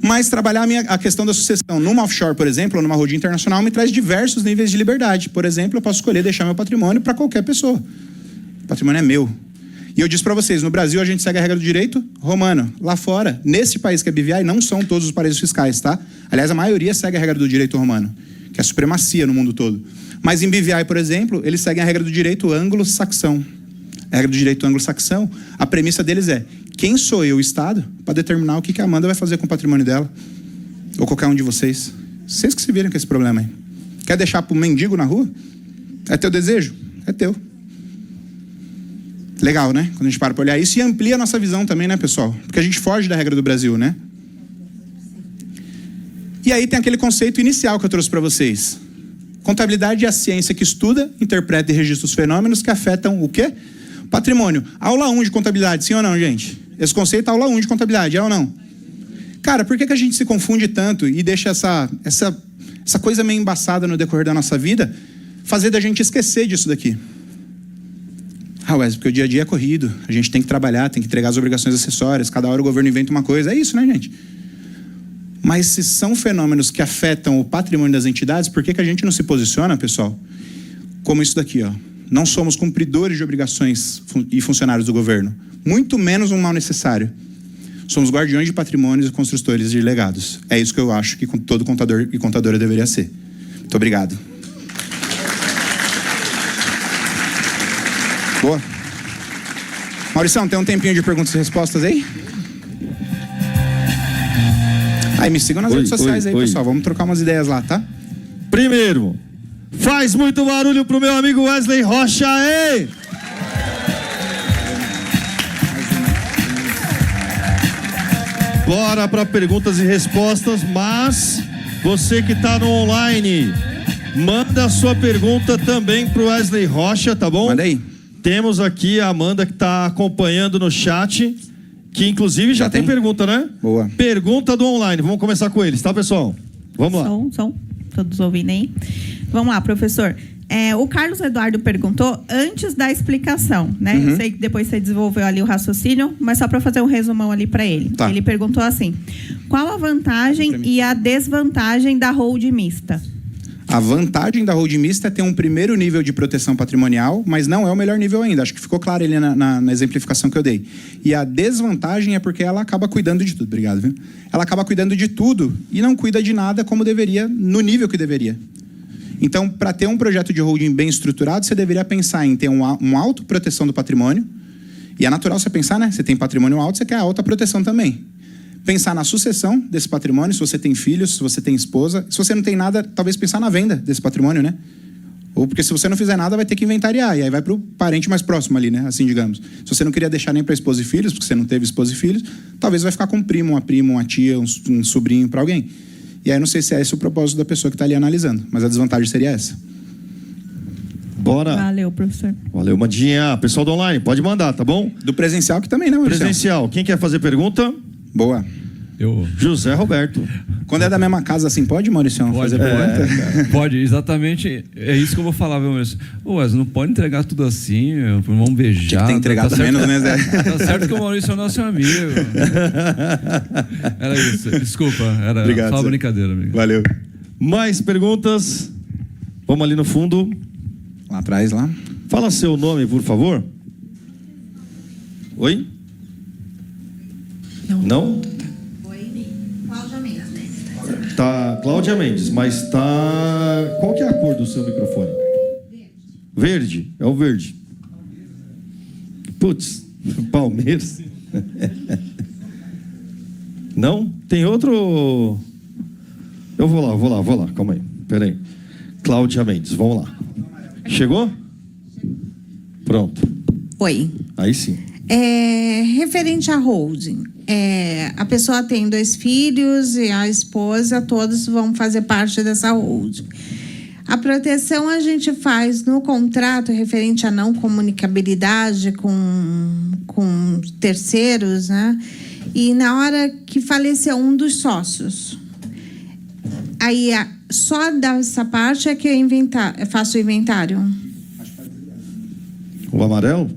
Mas trabalhar a questão da sucessão numa offshore, por exemplo, ou numa holding internacional, me traz diversos níveis de liberdade. Por exemplo, eu posso escolher deixar meu patrimônio para qualquer pessoa. O patrimônio é meu. E eu disse para vocês, no Brasil a gente segue a regra do direito romano. Lá fora, nesse país que é BVI, não são todos os paraísos fiscais, tá? Aliás, a maioria segue a regra do direito romano, que é a supremacia no mundo todo. Mas em BVI, por exemplo, eles seguem a regra do direito anglo-saxão. A regra do direito anglo-saxão, a premissa deles é: quem sou eu, Estado, para determinar o que a Amanda vai fazer com o patrimônio dela? Ou qualquer um de vocês. Vocês que se viram com esse problema aí. Quer deixar para o mendigo na rua? É teu desejo? É teu. Legal, né? Quando a gente para olhar isso e amplia a nossa visão também, né, pessoal? Porque a gente foge da regra do Brasil, né? E aí tem aquele conceito inicial que eu trouxe para vocês. Contabilidade é a ciência que estuda, interpreta e registra os fenômenos que afetam o quê? Patrimônio. Aula 1 de contabilidade, sim ou não, gente? Esse conceito é aula 1 de contabilidade, é ou não? Cara, por que a gente se confunde tanto e deixa essa coisa meio embaçada no decorrer da nossa vida fazer da gente esquecer disso daqui? Ah, Wesley, porque o dia a dia é corrido, a gente tem que trabalhar, tem que entregar as obrigações acessórias, cada hora o governo inventa uma coisa, é isso, né, gente? Mas se são fenômenos que afetam o patrimônio das entidades, por que a gente não se posiciona, pessoal? Como isso daqui, ó. Não somos cumpridores de obrigações e funcionários do governo, muito menos um mal necessário. Somos guardiões de patrimônios e construtores de legados. É isso que eu acho que todo contador e contadora deveria ser. Muito obrigado. Boa. Maurição, tem um tempinho de perguntas e respostas aí? Aí, me sigam nas redes sociais aí, pessoal. Vamos trocar umas ideias lá, tá?
Primeiro, faz muito barulho pro meu amigo Wesley Rocha, ei! Bora para perguntas e respostas, mas você que tá no online, manda a sua pergunta também pro Wesley Rocha, tá bom?
Manda aí.
Temos aqui a Amanda que tá acompanhando no chat, que inclusive já tem pergunta, né?
Boa.
Pergunta do online, vamos começar com eles, tá, pessoal? Vamos lá.
Som, todos ouvindo aí. Vamos lá, professor. O Carlos Eduardo perguntou antes da explicação, né?
Uhum.
Eu sei que depois você desenvolveu ali o raciocínio, mas só para fazer um resumão ali para ele.
Tá.
Ele perguntou assim: Qual a vantagem e a desvantagem da holding mista?
A vantagem da holding mista é ter um primeiro nível de proteção patrimonial, mas não é o melhor nível ainda. Acho que ficou claro ali na exemplificação que eu dei. E a desvantagem é porque ela acaba cuidando de tudo. Obrigado, viu? Ela acaba cuidando de tudo e não cuida de nada como deveria, no nível que deveria. Então, para ter um projeto de holding bem estruturado, você deveria pensar em ter uma autoproteção do patrimônio. E é natural você pensar, né? Você tem patrimônio alto, você quer alta proteção também. Pensar na sucessão desse patrimônio, se você tem filhos, se você tem esposa. Se você não tem nada, talvez pensar na venda desse patrimônio, né? Ou porque se você não fizer nada, vai ter que inventariar. E aí vai para o parente mais próximo ali, né? Assim, digamos. Se você não queria deixar nem para esposa e filhos, porque você não teve esposa e filhos, talvez vai ficar com um primo, uma prima, uma tia, um sobrinho para alguém. E aí não sei se é esse o propósito da pessoa que está ali analisando. Mas a desvantagem seria essa.
Bora.
Valeu, professor.
Valeu, Mandinha. Pessoal do online, pode mandar, tá bom?
Do presencial que também, né, Maurício?
Presencial. Quem quer fazer pergunta?
Boa.
José Roberto.
Quando é da mesma casa assim, pode, Maurício, fazer pergunta?
Pode, exatamente. É isso que eu vou falar, viu, Maurício? Wesley, não pode entregar tudo assim, vamos beijar.
Tinha que ter entregado
tá
menos, né, Zé?
Tá certo que o Maurício é nosso amigo. Era isso. Desculpa, era
Obrigado,
só uma
Zé.
brincadeira, amigo.
Valeu.
Mais perguntas? Vamos ali no fundo.
Lá atrás, lá.
Fala seu nome, por favor. Oi? Não?
Cláudia Mendes.
Tá, Cláudia Mendes, mas tá... Qual que é a cor do seu microfone? Verde. É o verde. Putz, Palmeiras. Não? Tem outro... Eu vou lá. Calma aí. Pera aí. Cláudia Mendes, vamos lá. Chegou? Pronto.
Oi.
Aí sim.
Referente à holding, a pessoa tem 2 filhos e a esposa, todos vão fazer parte dessa holding. A proteção a gente faz no contrato referente à não comunicabilidade com terceiros, né? E na hora que falecer um dos sócios, aí só dessa parte é que eu faço o inventário.
O amarelo?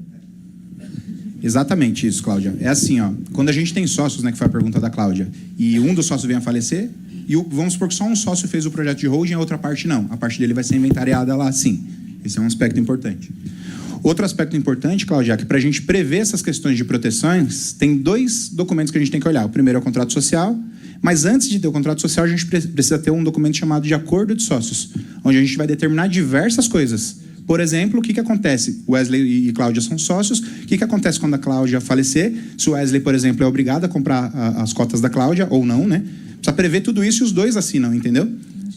Exatamente isso, Cláudia. É assim, ó. Quando a gente tem sócios, né, que foi a pergunta da Cláudia, e um dos sócios vem a falecer, e vamos supor que só um sócio fez o projeto de holding e a outra parte não. A parte dele vai ser inventariada lá, sim. Esse é um aspecto importante. Outro aspecto importante, Cláudia, é que para a gente prever essas questões de proteções, tem 2 documentos que a gente tem que olhar. O primeiro é o contrato social, mas antes de ter o contrato social, a gente precisa ter um documento chamado de acordo de sócios, onde a gente vai determinar diversas coisas. Por exemplo, o que acontece? Wesley e Cláudia são sócios. O que acontece quando a Cláudia falecer? Se o Wesley, por exemplo, é obrigado a comprar as cotas da Cláudia, ou não, né? Precisa prever tudo isso e os 2 assinam, entendeu?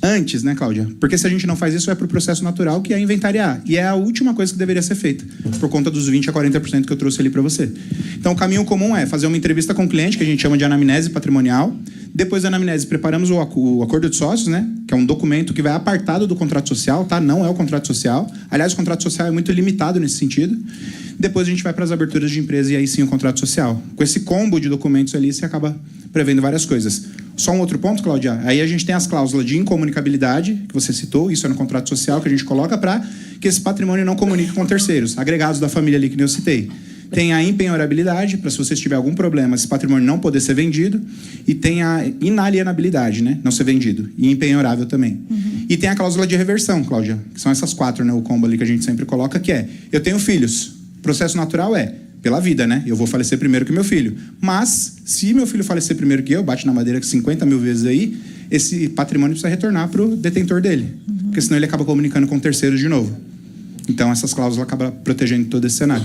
Antes, né, Cláudia? Porque se a gente não faz isso, é para o processo natural, que é inventariar. E é a última coisa que deveria ser feita, por conta dos 20% a 40% que eu trouxe ali para você. Então, o caminho comum é fazer uma entrevista com o cliente, que a gente chama de anamnese patrimonial. Depois da anamnese, preparamos o acordo de sócios, né? Que é um documento que vai apartado do contrato social, tá? Não é o contrato social. Aliás, o contrato social é muito limitado nesse sentido. Depois a gente vai para as aberturas de empresa e aí sim o contrato social. Com esse combo de documentos ali, você acaba prevendo várias coisas. Só um outro ponto, Cláudia. Aí a gente tem as cláusulas de incomunicabilidade, que você citou, isso é no contrato social que a gente coloca para que esse patrimônio não comunique com terceiros, agregados da família ali que eu citei. Tem a empenhorabilidade, para se você tiver algum problema, esse patrimônio não poder ser vendido. E tem a inalienabilidade, né? Não ser vendido. E empenhorável também. E tem a cláusula de reversão, Cláudia, que são essas 4, né? O combo ali que a gente sempre coloca, que é: eu tenho filhos. O processo natural é pela vida, né? Eu vou falecer primeiro que meu filho. Mas, se meu filho falecer primeiro que eu, bate na madeira 50 mil vezes aí, esse patrimônio precisa retornar para o detentor dele. Porque senão ele acaba comunicando com terceiros de novo. Então, essas cláusulas acabam protegendo todo esse cenário.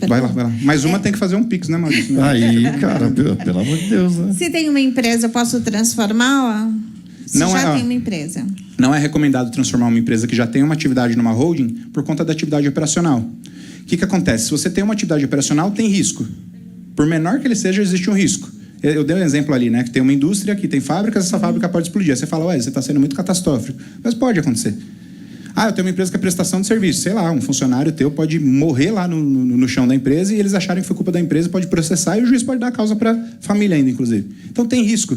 Vai lá. Mais uma tem que fazer um Pix, né, Maurício?
Aí, cara, pelo amor de Deus, né?
Se tem uma empresa, eu posso transformar? Se
Não
já
é,
tem uma empresa.
Não é recomendado transformar uma empresa que já tem uma atividade numa holding por conta da atividade operacional. O que acontece? Se você tem uma atividade operacional, tem risco. Por menor que ele seja, existe um risco. Eu dei um exemplo ali, né? Que tem uma indústria, que tem fábricas, essa fábrica pode explodir. Aí você fala, ué, você está sendo muito catastrófico. Mas pode acontecer. Ah, eu tenho uma empresa que é prestação de serviço. Sei lá, um funcionário teu pode morrer lá no chão da empresa e eles acharem que foi culpa da empresa, pode processar e o juiz pode dar a causa para a família ainda, inclusive. Então tem risco.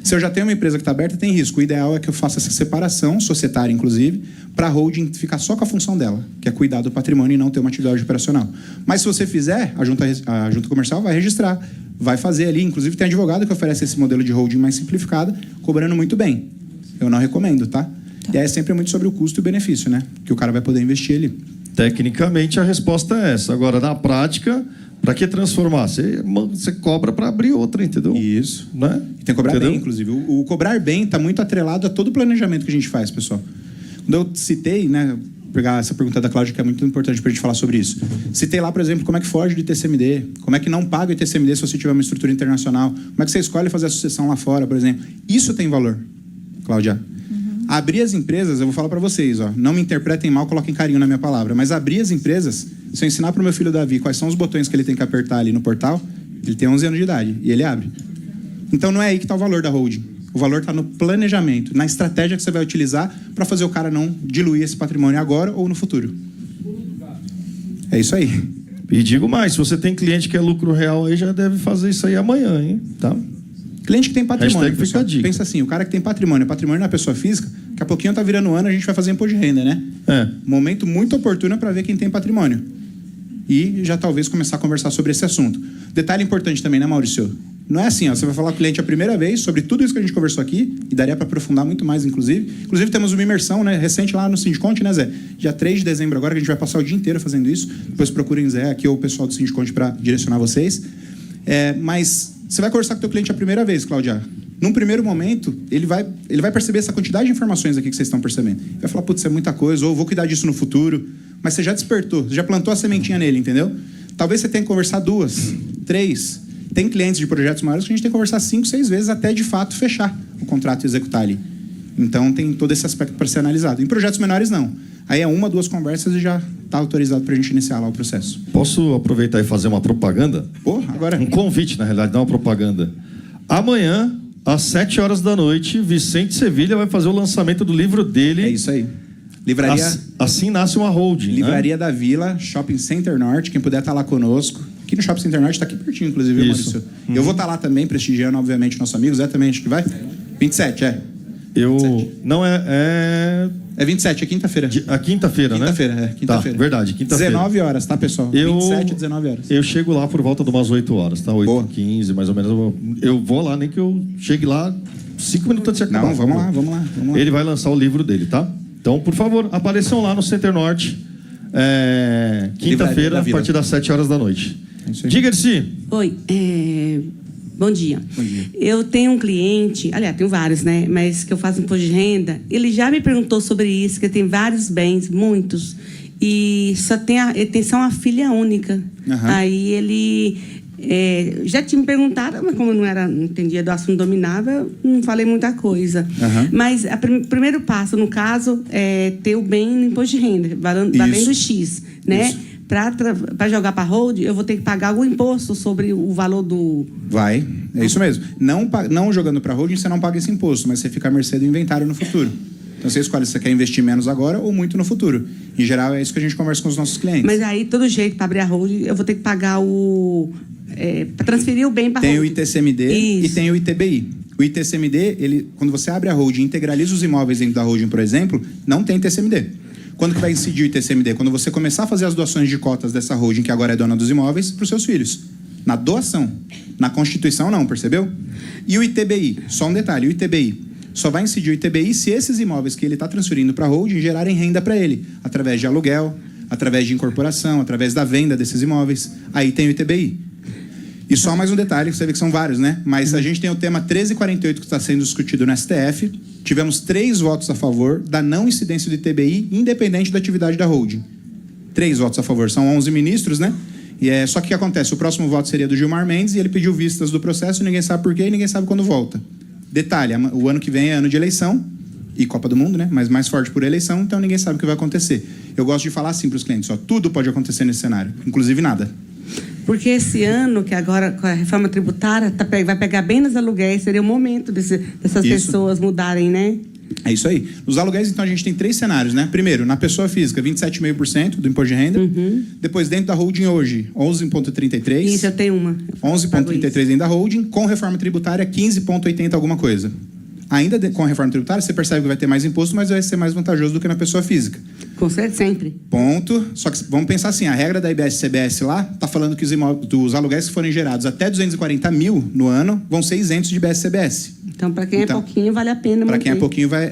Se eu já tenho uma empresa que está aberta, tem risco. O ideal é que eu faça essa separação, societária inclusive, para a holding ficar só com a função dela, que é cuidar do patrimônio e não ter uma atividade operacional. Mas se você fizer, a junta comercial vai registrar vai fazer ali. Inclusive, tem advogado que oferece esse modelo de holding mais simplificado, cobrando muito bem. Eu não recomendo, tá? E aí é sempre muito sobre o custo e o benefício, né? Que o cara vai poder investir ali.
Tecnicamente, a resposta é essa. Agora, na prática, para que transformar? Você cobra para abrir outra, entendeu?
Isso.
Né?
E tem que cobrar
Entendeu?
bem, inclusive. O cobrar bem está muito atrelado a todo o planejamento que a gente faz, pessoal. Quando eu citei, né, pegar essa pergunta da Cláudia, que é muito importante para a gente falar sobre isso. Citei lá, por exemplo, como é que foge de ITCMD, como é que não paga o ITCMD se você tiver uma estrutura internacional, como é que você escolhe fazer a sucessão lá fora, por exemplo. Isso tem valor, Cláudia. Abrir as empresas, eu vou falar para vocês, ó, não me interpretem mal, coloquem carinho na minha palavra, mas abrir as empresas, se eu ensinar para o meu filho Davi quais são os botões que ele tem que apertar ali no portal, ele tem 11 anos de idade e ele abre. Então não é aí que está o valor da holding. O valor está no planejamento, na estratégia que você vai utilizar para fazer o cara não diluir esse patrimônio agora ou no futuro. É isso aí.
E digo mais, se você tem cliente que é lucro real aí, já deve fazer isso aí amanhã, hein? Tá?
Cliente que tem patrimônio,
Hashtag fica
pessoal,
a dica.
pensa assim, o cara que tem patrimônio na pessoa física, daqui a pouquinho tá virando ano, a gente vai fazer imposto de renda, né?
É.
Momento muito oportuno para ver quem tem patrimônio. E já talvez começar a conversar sobre esse assunto. Detalhe importante também, né, Maurício? Não é assim, ó, você vai falar com o cliente a primeira vez sobre tudo isso que a gente conversou aqui, e daria para aprofundar muito mais, inclusive. Inclusive, temos uma imersão, né, recente lá no Sindiconte, né, Zé? Dia 3 de dezembro agora, que a gente vai passar o dia inteiro fazendo isso. Depois procurem Zé aqui ou o pessoal do Sindiconte para direcionar vocês. Mas você vai conversar com o teu cliente a primeira vez, Cláudia. Num primeiro momento, ele vai perceber essa quantidade de informações aqui que vocês estão percebendo. Ele vai falar, putz, isso é muita coisa, ou vou cuidar disso no futuro. Mas você já despertou, você já plantou a sementinha nele, entendeu? Talvez você tenha que conversar 2, 3. Tem clientes de projetos maiores que a gente tem que conversar 5, 6 vezes até, de fato, fechar o contrato e executar ali. Então, tem todo esse aspecto para ser analisado. Em projetos menores, não. Aí é 1, 2 conversas e já está autorizado para a gente iniciar lá o processo.
Posso aproveitar e fazer uma propaganda?
Agora...
Um convite, na realidade, não uma propaganda. Amanhã, às 7 horas da noite, Vicente Sevilha vai fazer o lançamento do livro dele.
É isso aí. Livraria...
Assim nasce uma holding.
Livraria da Vila, Shopping Center Norte. Quem puder estar lá conosco. Aqui no Shopping Center Norte, está aqui pertinho, inclusive, viu, Maurício? Eu vou estar lá também, prestigiando, obviamente, nossos amigos. Zé também, acho que vai? 27, é.
Eu...
27.
Não
É 27, é quinta-feira.
A quinta-feira, né?
Quinta-feira.
Tá, verdade, quinta-feira.
19 horas, tá, pessoal? 27, 19 horas.
Eu chego lá por volta de umas 8 horas, tá? 8h15, mais ou menos. Eu vou lá, nem que eu chegue lá 5 minutos antes de acabar.
Não, vamos lá.
Ele vai lançar o livro dele, tá? Então, por favor, apareçam lá no Center Norte, quinta-feira, a partir das 7 horas da noite. Diga-se.
Oi, bom dia.
Bom dia.
Eu tenho um cliente, aliás, tenho vários, né? Mas que eu faço imposto de renda. Ele já me perguntou sobre isso, que tem vários bens, muitos. E ele tem só uma filha única.
Uhum.
Aí ele já tinha me perguntado, mas como eu não entendia do assunto, dominava, eu não falei muita coisa.
Uhum.
Mas o primeiro passo, no caso, é ter o bem no imposto de renda, valendo X, né?
Isso.
Para jogar para hold, eu vou ter que pagar algum imposto sobre o valor do...
Vai, é isso mesmo. Não jogando para holding, você não paga esse imposto, mas você fica à mercê do inventário no futuro. Então você escolhe se você quer investir menos agora ou muito no futuro. Em geral, é isso que a gente conversa com os nossos clientes.
Mas aí, todo jeito, para abrir a hold, eu vou ter que pagar para transferir o bem para
Tem
hold.
o ITCMD e tem o ITBI. O ITCMD, quando você abre a holding e integraliza os imóveis dentro da holding, por exemplo, não tem ITCMD. Quando que vai incidir o ITCMD? Quando você começar a fazer as doações de cotas dessa holding, que agora é dona dos imóveis, para os seus filhos. Na doação. Na Constituição, não, percebeu? E o ITBI? Só um detalhe, o ITBI só vai incidir o ITBI se esses imóveis que ele está transferindo para a holding gerarem renda para ele, através de aluguel, através de incorporação, através da venda desses imóveis. Aí tem o ITBI. E só mais um detalhe, que você vê que são vários, né? Mas a gente tem o tema 1348 que está sendo discutido no STF. Tivemos 3 votos a favor da não incidência do ITBI, independente da atividade da holding. 3 votos a favor. São 11 ministros, né? E só que o que acontece? O próximo voto seria do Gilmar Mendes e ele pediu vistas do processo, ninguém sabe por quê e ninguém sabe quando volta. Detalhe, o ano que vem é ano de eleição e Copa do Mundo, né? Mas mais forte por eleição, então ninguém sabe o que vai acontecer. Eu gosto de falar assim para os clientes, ó, tudo pode acontecer nesse cenário, inclusive nada.
Porque esse ano, que agora com a reforma tributária, vai pegar bem nos aluguéis, seria o momento dessas pessoas mudarem, né?
É isso aí. Nos aluguéis, então, a gente tem 3 cenários, né? Primeiro, na pessoa física, 27,5% do imposto de renda.
Uhum.
Depois, dentro da holding hoje, 11,33%.
Isso, eu tenho uma.
11,33% dentro da holding. Com reforma tributária, 15,80% alguma coisa. Ainda com a reforma tributária, você percebe que vai ter mais imposto, mas vai ser mais vantajoso do que na pessoa física.
Com certeza, sempre.
Ponto. Só que vamos pensar assim, a regra da IBS-CBS lá está falando que os aluguéis que forem gerados até 240 mil no ano vão ser isentos de IBS-CBS.
Então, para quem é pouquinho, vale a pena manter.
Para quem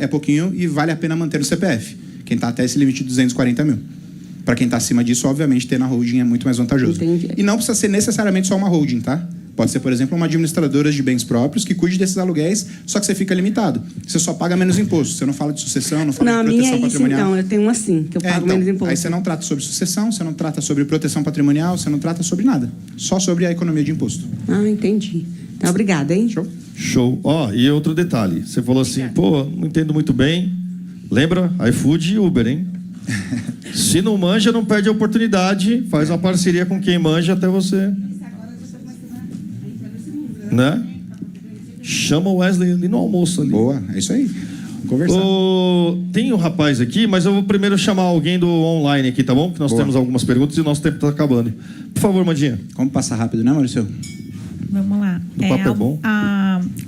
é pouquinho e vale a pena manter no CPF. Quem está até esse limite de 240 mil. Para quem está acima disso, obviamente, ter na holding é muito mais vantajoso.
Entendi.
E não precisa ser necessariamente só uma holding, tá? Pode ser, por exemplo, uma administradora de bens próprios que cuide desses aluguéis, só que você fica limitado. Você só paga menos imposto. Você não fala de sucessão, não fala de proteção patrimonial.
Então, eu tenho uma assim, que eu pago menos imposto.
Aí você não trata sobre sucessão, você não trata sobre proteção patrimonial, você não trata sobre nada. Só sobre a economia de imposto.
Ah, entendi. Então, obrigada, hein?
Show. Ó, e outro detalhe. Você falou assim, pô, não entendo muito bem. Lembra? iFood e Uber, hein? Se não manja, não perde a oportunidade. Faz uma parceria com quem manja até você... Né? Chama o Wesley ali no almoço ali.
Boa, é isso aí. Vamos conversar.
Tem um rapaz aqui, mas eu vou primeiro chamar alguém do online aqui, tá bom? Porque nós temos algumas perguntas e o nosso tempo está acabando. Por favor, Mandinha.
Como passar rápido, né, Maurício?
Vamos lá.
O papo é bom.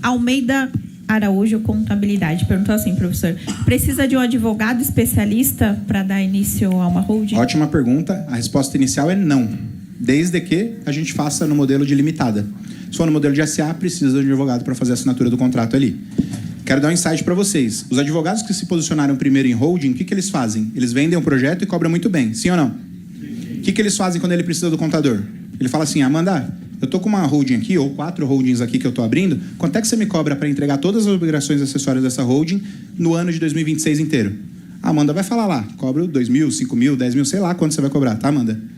Almeida Araújo, Contabilidade, perguntou assim, professor: precisa de um advogado especialista para dar início a uma holding?
Ótima pergunta. A resposta inicial é não. Desde que a gente faça no modelo de limitada. Se for no modelo de SA, precisa de um advogado para fazer a assinatura do contrato ali. Quero dar um insight para vocês. Os advogados que se posicionaram primeiro em holding, o que eles fazem? Eles vendem um projeto e cobram muito bem, sim ou não? O que eles fazem quando ele precisa do contador? Ele fala assim, Amanda, eu tô com uma holding aqui, ou 4 holdings aqui que eu tô abrindo, quanto é que você me cobra para entregar todas as obrigações acessórias dessa holding no ano de 2026 inteiro? A Amanda vai falar lá, cobro 2 mil, 5 mil, 10 mil, sei lá quanto você vai cobrar, tá, Amanda?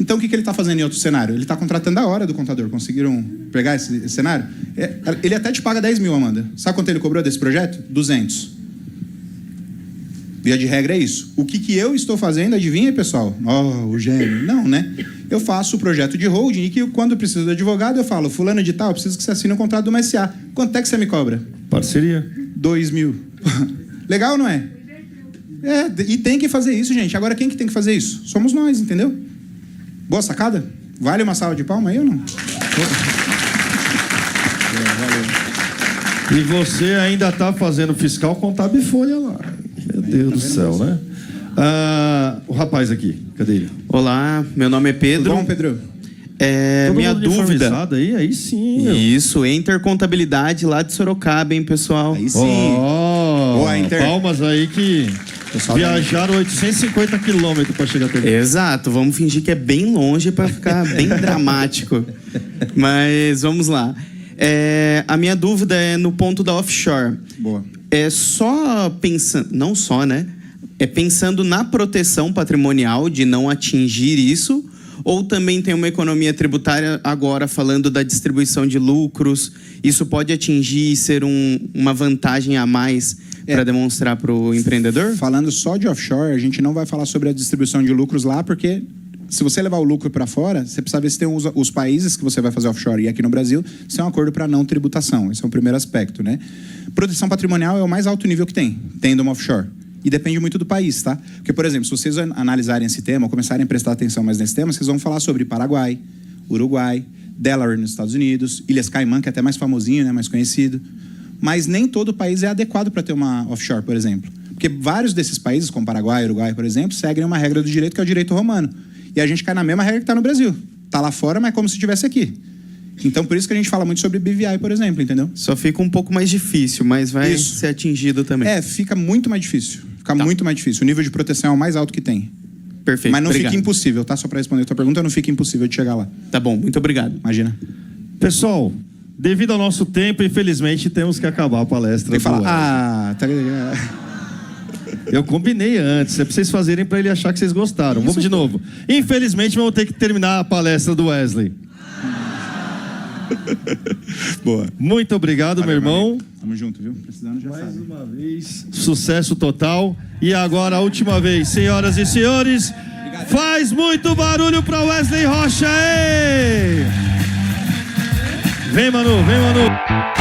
Então, o que ele está fazendo em outro cenário? Ele está contratando a hora do contador. Conseguiram pegar esse cenário? Ele até te paga 10 mil, Amanda. Sabe quanto ele cobrou desse projeto? 200. Via de regra é isso. O que eu estou fazendo, adivinha, pessoal? O gênio. Não, né? Eu faço o projeto de holding e que quando eu preciso do advogado, eu falo, fulano de tal, eu preciso que você assine um contrato do SA. Quanto é que você me cobra?
Parceria.
2 mil. Legal, não é? E tem que fazer isso, gente. Agora, quem que tem que fazer isso? Somos nós, entendeu? Boa sacada? Vale uma salva de palma aí ou não?
E você ainda está fazendo fiscal, contábil e folha lá. Meu Deus do céu, né? O rapaz aqui, cadê ele?
Olá, meu nome é Pedro.
Tudo bom, Pedro?
Todo
minha
mundo
dúvida.
uniformizado aí sim. Meu.
Isso, Intercontabilidade lá de Sorocaba, hein, pessoal?
Aí sim. Boa, Inter.
Palmas aí que viajaram 850 quilômetros para chegar até aqui.
Exato, vamos fingir que é bem longe para ficar bem dramático. Mas vamos lá. A minha dúvida é no ponto da offshore.
Boa.
É só pensando, não só, né? É pensando na proteção patrimonial de não atingir isso, ou também tem uma economia tributária agora falando da distribuição de lucros? Isso pode atingir e ser uma vantagem a mais para demonstrar para o empreendedor?
Falando só de offshore, a gente não vai falar sobre a distribuição de lucros lá, porque se você levar o lucro para fora, você precisa ver se tem os países que você vai fazer offshore. E aqui no Brasil, se é um acordo para não tributação. Esse é o primeiro aspecto, né? Proteção patrimonial é o mais alto nível que tem, tendo uma offshore. E depende muito do país, tá? Porque, por exemplo, se vocês analisarem esse tema, ou começarem a prestar atenção mais nesse tema, vocês vão falar sobre Paraguai, Uruguai, Delaware nos Estados Unidos, Ilhas Caimã, que é até mais famosinho, né, mais conhecido. Mas nem todo país é adequado para ter uma offshore, por exemplo. Porque vários desses países, como Paraguai, Uruguai, por exemplo, seguem uma regra do direito que é o direito romano. E a gente cai na mesma regra que está no Brasil. Está lá fora, mas é como se estivesse aqui. Então, por isso que a gente fala muito sobre BVI, por exemplo, entendeu?
Só fica um pouco mais difícil, mas vai ser atingido também.
Fica muito mais difícil. Muito mais difícil. O nível de proteção é o mais alto que tem.
Perfeito.
Mas não
obrigado.
fica impossível, tá? Só para responder a tua pergunta, não fica impossível de chegar lá.
Tá bom, muito obrigado.
Imagina.
Pessoal, devido ao nosso tempo, infelizmente, temos que acabar a palestra.
Tem que falar, tá ligado?
Eu combinei antes, é pra vocês fazerem pra ele achar que vocês gostaram. Vamos de novo. Infelizmente, vamos ter que terminar a palestra do Wesley.
Boa.
Muito obrigado, meu irmão.
Tamo junto, viu? Precisando já
Mais
sabe.
uma vez, sucesso total. E agora, a última vez, senhoras e senhores, faz muito barulho pra Wesley Rocha, ei! Vem, Manu, vem, Manu.